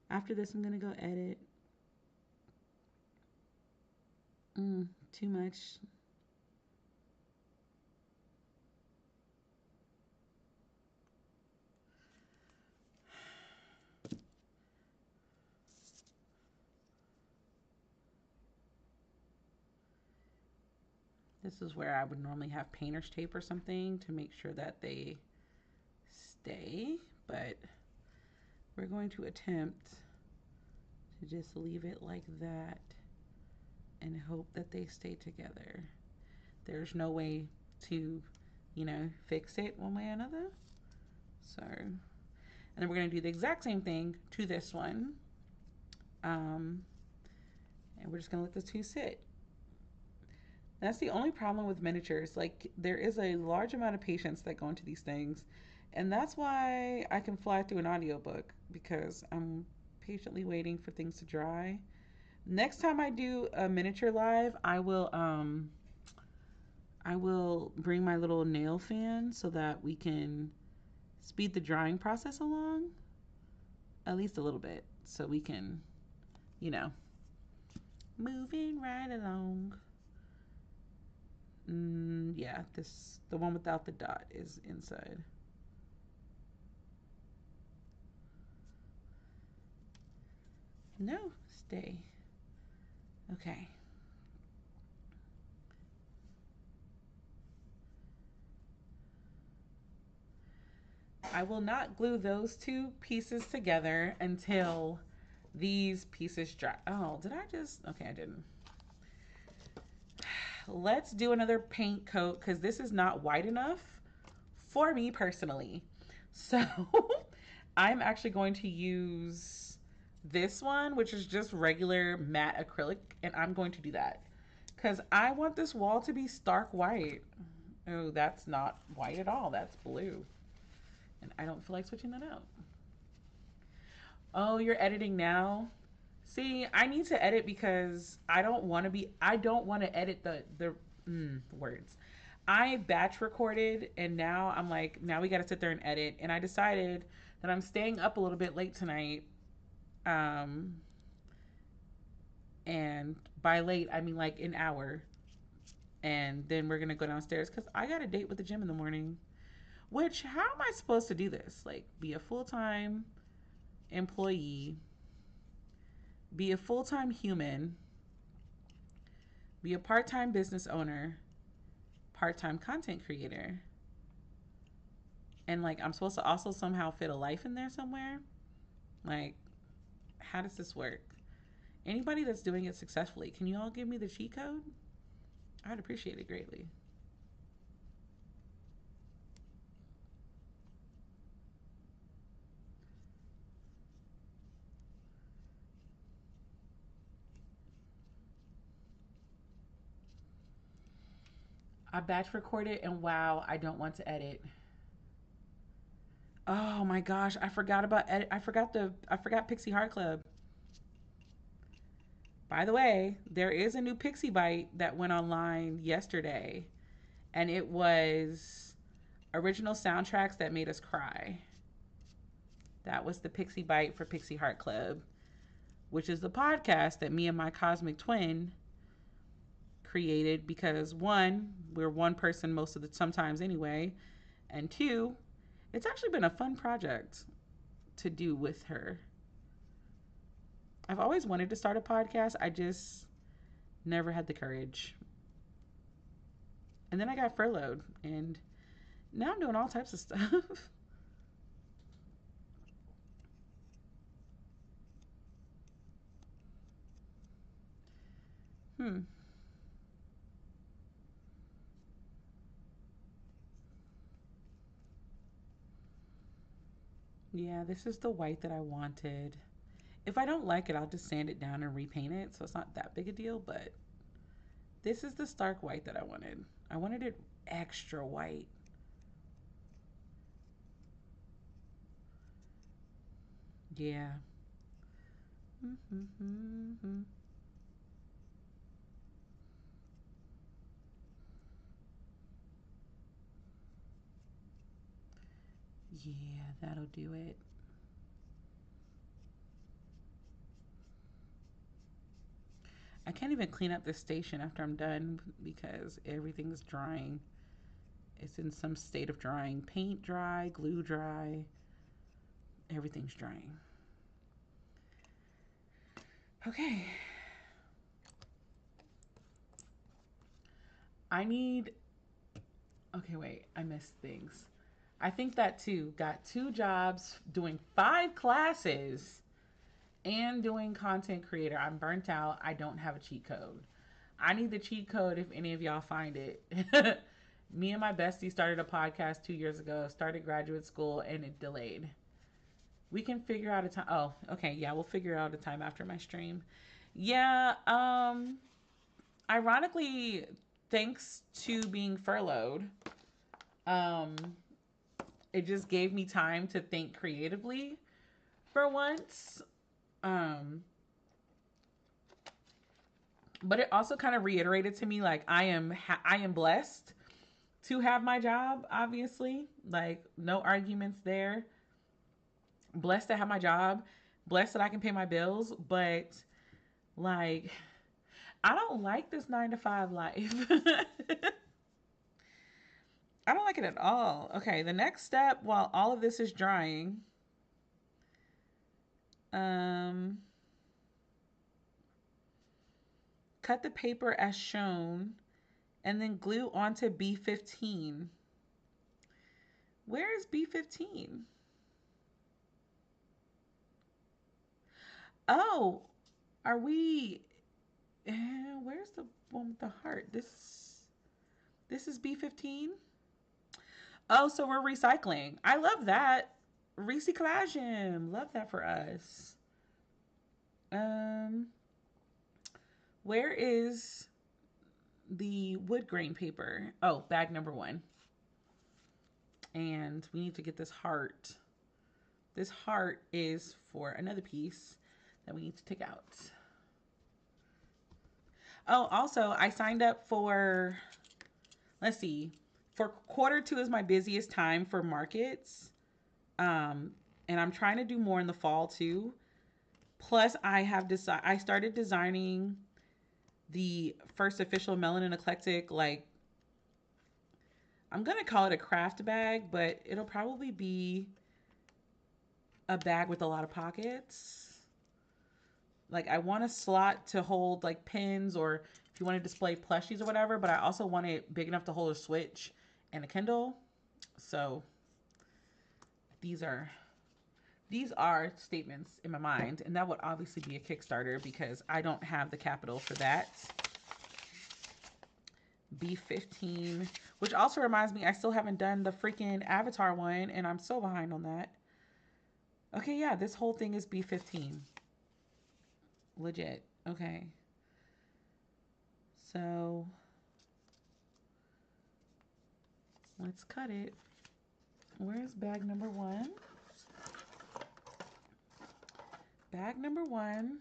After this, I'm gonna go edit. Too much. This is where I would normally have painter's tape or something to make sure that they stay, but we're going to attempt to just leave it like that and hope that they stay together. There's no way to, fix it one way or another. So, and then we're going to do the exact same thing to this one. And we're just going to let the two sit. That's the only problem with miniatures. Like, there is a large amount of patience that go into these things. And that's why I can fly through an audiobook, because I'm patiently waiting for things to dry. Next time I do a miniature live, I will bring my little nail fan so that we can speed the drying process along at least a little bit, so we can, moving right along. Yeah, the one without the dot is inside. No, stay. Okay. I will not glue those two pieces together until these pieces dry. Oh, did I just? Okay, I didn't. Let's do another paint coat, because this is not white enough for me personally. So I'm actually going to use this one, which is just regular matte acrylic, and I'm going to do that because I want this wall to be stark white. Oh, that's not white at all. That's blue. And I don't feel like switching that out. Oh, you're editing now? See, I need to edit because I don't want to edit the words. I batch recorded and now I'm like, now we got to sit there and edit. And I decided that I'm staying up a little bit late tonight. Um, and by late, I mean like an hour. And then we're going to go downstairs because I got a date with the gym in the morning. Which, how am I supposed to do this? Like, be a full time employee, be a full time human, be a part time business owner, part time content creator. And like, I'm supposed to also somehow fit a life in there somewhere. Like, how does this work? Anybody that's doing it successfully, can you all give me the cheat code? I'd appreciate it greatly. I batch recorded and wow, I don't want to edit. Oh my gosh, I forgot about edit. I forgot Pixie Heart Club. By the way, there is a new Pixie Bite that went online yesterday, and it was original soundtracks that made us cry. That was the Pixie Bite for Pixie Heart Club, which is the podcast that me and my cosmic twin created because one, we're one person most of the sometimes anyway, and two, it's actually been a fun project to do with her. I've always wanted to start a podcast. I just never had the courage. And then I got furloughed and now I'm doing all types of stuff. hmm. Yeah, this is the white that I wanted. If I don't like it, I'll just sand it down and repaint it. So it's not that big a deal, but this is the stark white that I wanted. I wanted it extra white. Yeah. Mm-hmm. Yeah, that'll do it. I can't even clean up this station after I'm done because everything's drying. It's in some state of drying. Paint dry, glue dry, everything's drying. Okay. I need. Okay, wait. I missed things. I think that too. Got 2 jobs, doing 5 classes, and doing content creator. I'm burnt out. I don't have a cheat code. I need the cheat code if any of y'all find it. Me and my bestie started a podcast 2 years ago, started graduate school, and it delayed. We can figure out a time. Oh, okay. Yeah, we'll figure out a time after my stream. Yeah. Ironically, thanks to being furloughed, um, it just gave me time to think creatively for once. Um, but it also kind of reiterated to me like I am blessed to have my job. Obviously, like no arguments there. Blessed to have my job. Blessed that I can pay my bills, but like I don't like this 9 to 5 life. I don't like it at all. Okay, the next step while all of this is drying, um, cut the paper as shown and then glue onto B15. Where is B15? Oh, are we? Where's the one with the heart? This is B15. Oh, so we're recycling. I love that. Recyclage. Love that for us. Um, where is the wood grain paper? Oh, bag number 1. And we need to get this heart. This heart is for another piece that we need to take out. Oh, also, I signed up for, let's see, for Q2 is my busiest time for markets. And I'm trying to do more in the fall too. Plus, I started designing the first official Melanin Eclectic, like, I'm going to call it a craft bag, but it'll probably be a bag with a lot of pockets. Like, I want a slot to hold like pins, or if you want to display plushies or whatever, but I also want it big enough to hold a Switch and a Kindle. So these are statements in my mind, and that would obviously be a Kickstarter because I don't have the capital for that. B15, which also reminds me, I still haven't done the freaking Avatar one, and I'm so behind on that. Okay, yeah, this whole thing is B15. Legit. Okay. So let's cut it. Where's bag number one? Bag number one.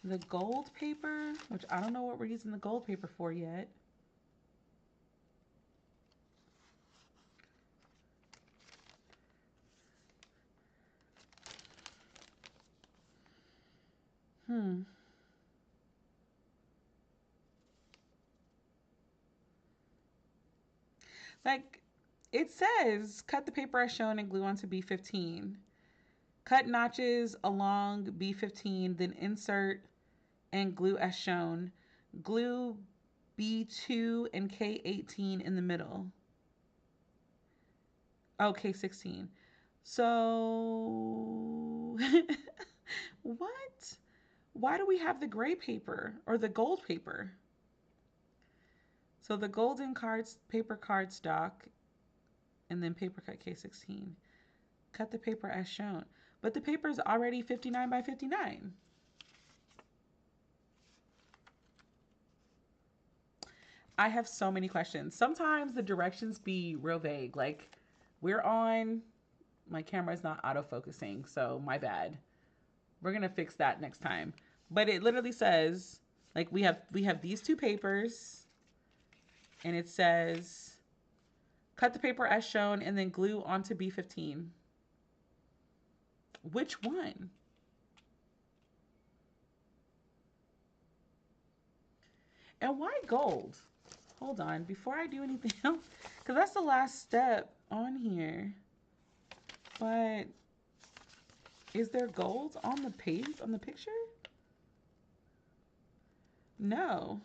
The gold paper, which I don't know what we're using the gold paper for yet. Like, it says, cut the paper as shown and glue onto B15. Cut notches along B15, then insert and glue as shown. Glue B2 and K18 in the middle. Oh, K16. So, what? Why do we have the gray paper or the gold paper? So the golden paper cardstock, and then paper cut K16. Cut the paper as shown. But the paper is already 59 by 59. I have so many questions. Sometimes the directions be real vague. Like, my camera's not autofocusing, so my bad. We're gonna fix that next time. But it literally says, like, we have these two papers, and it says, cut the paper as shown and then glue onto B15. Which one? And why gold? Hold on, before I do anything else, because that's the last step on here. But is there gold on the page, on the picture? No.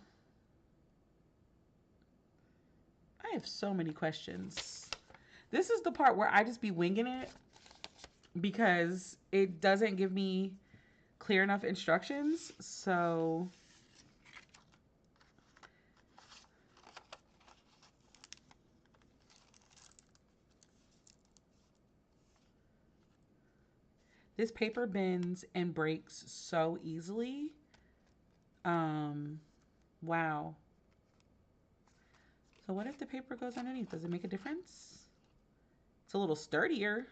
I have so many questions. This is the part where I just be winging it because it doesn't give me clear enough instructions. So this paper bends and breaks so easily. Wow. So what if the paper goes underneath? Does it make a difference? It's a little sturdier.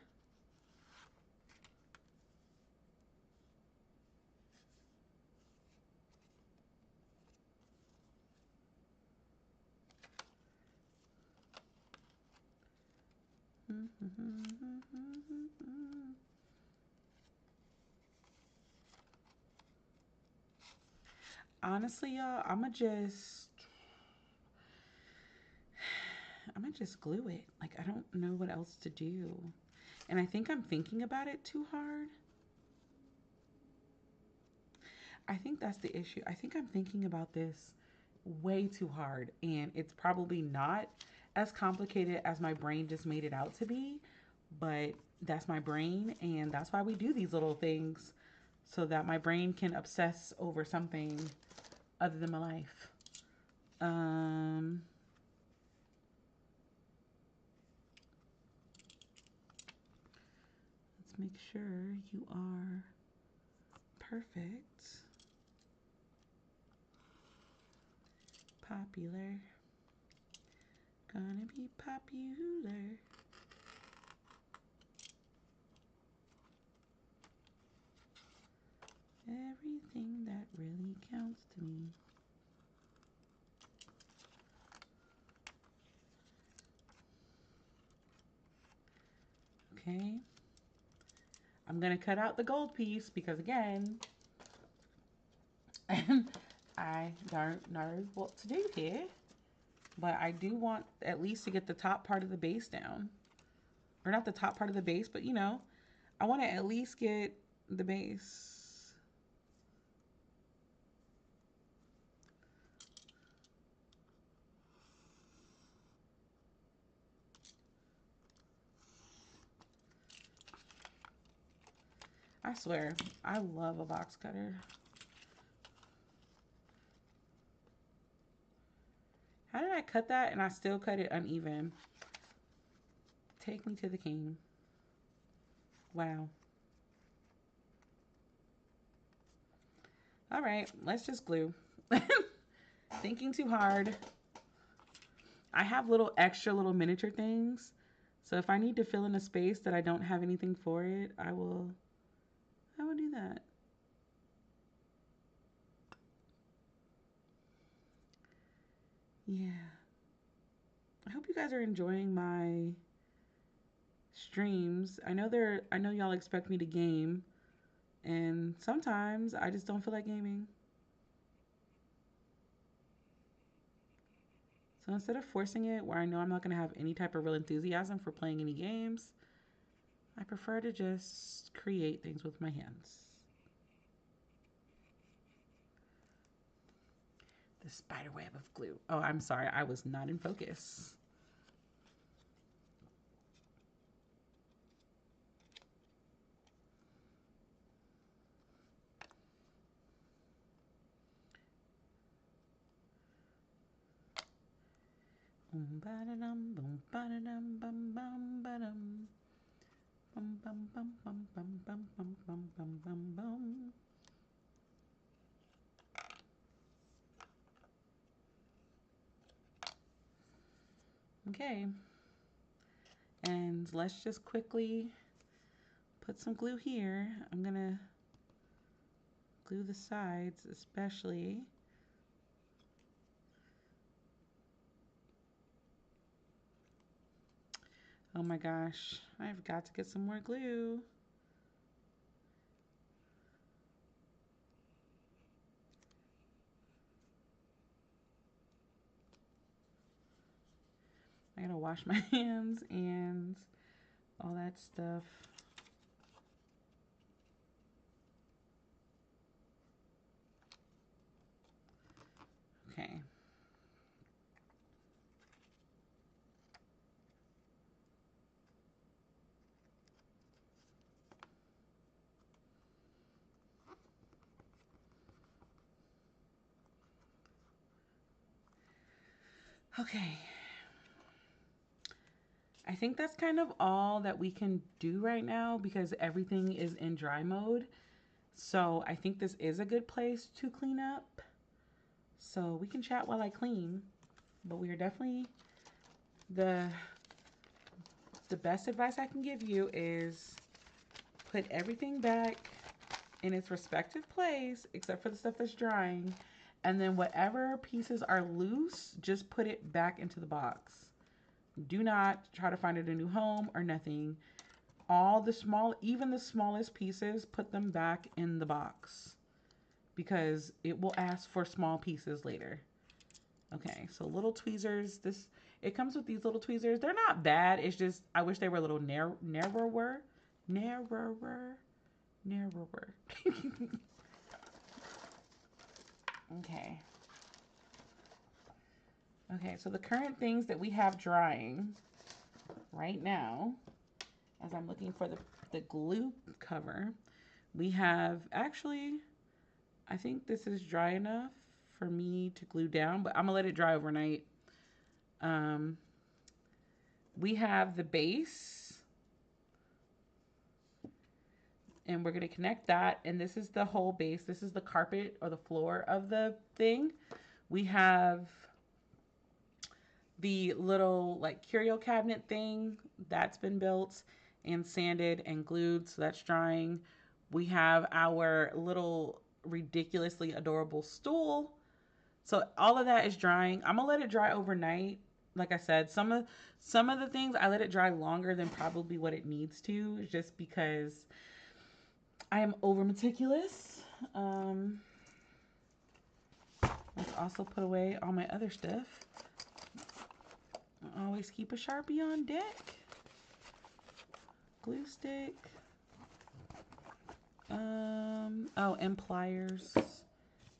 Honestly, y'all, I'ma just glue it. Like, I don't know what else to do. And I think I'm thinking about it too hard. I think that's the issue. I think I'm thinking about this way too hard, and it's probably not as complicated as my brain just made it out to be, but that's my brain, and that's why we do these little things, so that my brain can obsess over something other than my life. Let's make sure you are perfect. Popular. Gonna be popular. Everything that really counts to me. Okay. I'm going to cut out the gold piece because, again, I don't know what to do here. But I do want at least to get the top part of the base down. Or not the top part of the base, but you know, I want to at least get the base. I swear, I love a box cutter. How did I cut that and I still cut it uneven? Take me to the king. Wow. All right, let's just glue. Thinking too hard. I have little extra little miniature things. So if I need to fill in a space that I don't have anything for it, I will do that. Yeah. I hope you guys are enjoying my streams. I know y'all expect me to game, and sometimes I just don't feel like gaming. So instead of forcing it where I know I'm not going to have any type of real enthusiasm for playing any games, I prefer to just create things with my hands. The spider web of glue. Oh, I'm sorry. I was not in focus. Boom ba da dum, boom ba da dum, bum bum ba dum, bum bum bum bum bum bum bum bum bum bum bum. Okay, and let's just quickly put some glue here. I'm gonna glue the sides especially. Oh my gosh, I've got to get some more glue. I gotta wash my hands and all that stuff. Okay. Okay. I think that's kind of all that we can do right now because everything is in dry mode. So I think this is a good place to clean up. So we can chat while I clean. But we are definitely the best advice I can give you is put everything back in its respective place except for the stuff that's drying. And then whatever pieces are loose, just put it back into the box. Do not try to find it a new home or nothing. All the small, even the smallest pieces, put them back in the box because it will ask for small pieces later. Okay, so little tweezers. It comes with these little tweezers. They're not bad. It's just I wish they were a little narrower. Okay. Okay, so the current things that we have drying right now, as I'm looking for the glue cover, we have actually, I think this is dry enough for me to glue down, but I'm gonna let it dry overnight. We have the base, and we're gonna connect that, and this is the whole base. This is the carpet or the floor of the thing. We have the little like curio cabinet thing that's been built and sanded and glued, so that's drying. We have our little ridiculously adorable stool. So all of that is drying. I'm gonna let it dry overnight. Like I said, some of the things I let it dry longer than probably what it needs to, just because I am over meticulous. Let's also put away all my other stuff. I always keep a Sharpie on deck. Glue stick. Oh, and pliers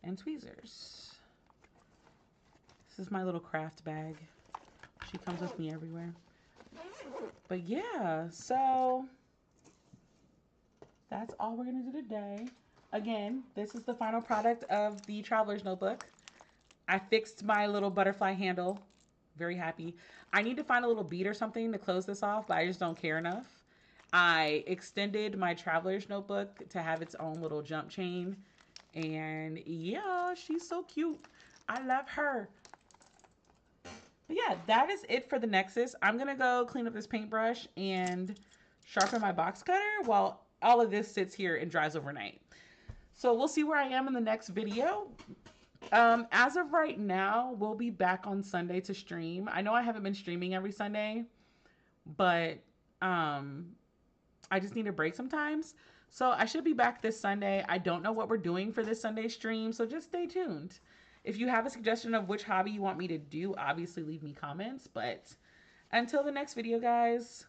and tweezers. This is my little craft bag. She comes with me everywhere. But yeah, so that's all we're gonna do today. Again, this is the final product of the Traveler's Notebook. I fixed my little butterfly handle. Very happy. I need to find a little bead or something to close this off, but I just don't care enough. I extended my Traveler's Notebook to have its own little jump chain. And yeah, she's so cute. I love her. But yeah, that is it for the Nexus. I'm going to go clean up this paintbrush and sharpen my box cutter while all of this sits here and dries overnight. So we'll see where I am in the next video. As of right now, we'll be back on Sunday to stream. I know I haven't been streaming every Sunday, but I just need a break sometimes. So I should be back this Sunday. I don't know what we're doing for this Sunday stream, so just stay tuned. If you have a suggestion of which hobby you want me to do, obviously leave me comments. But until the next video, guys,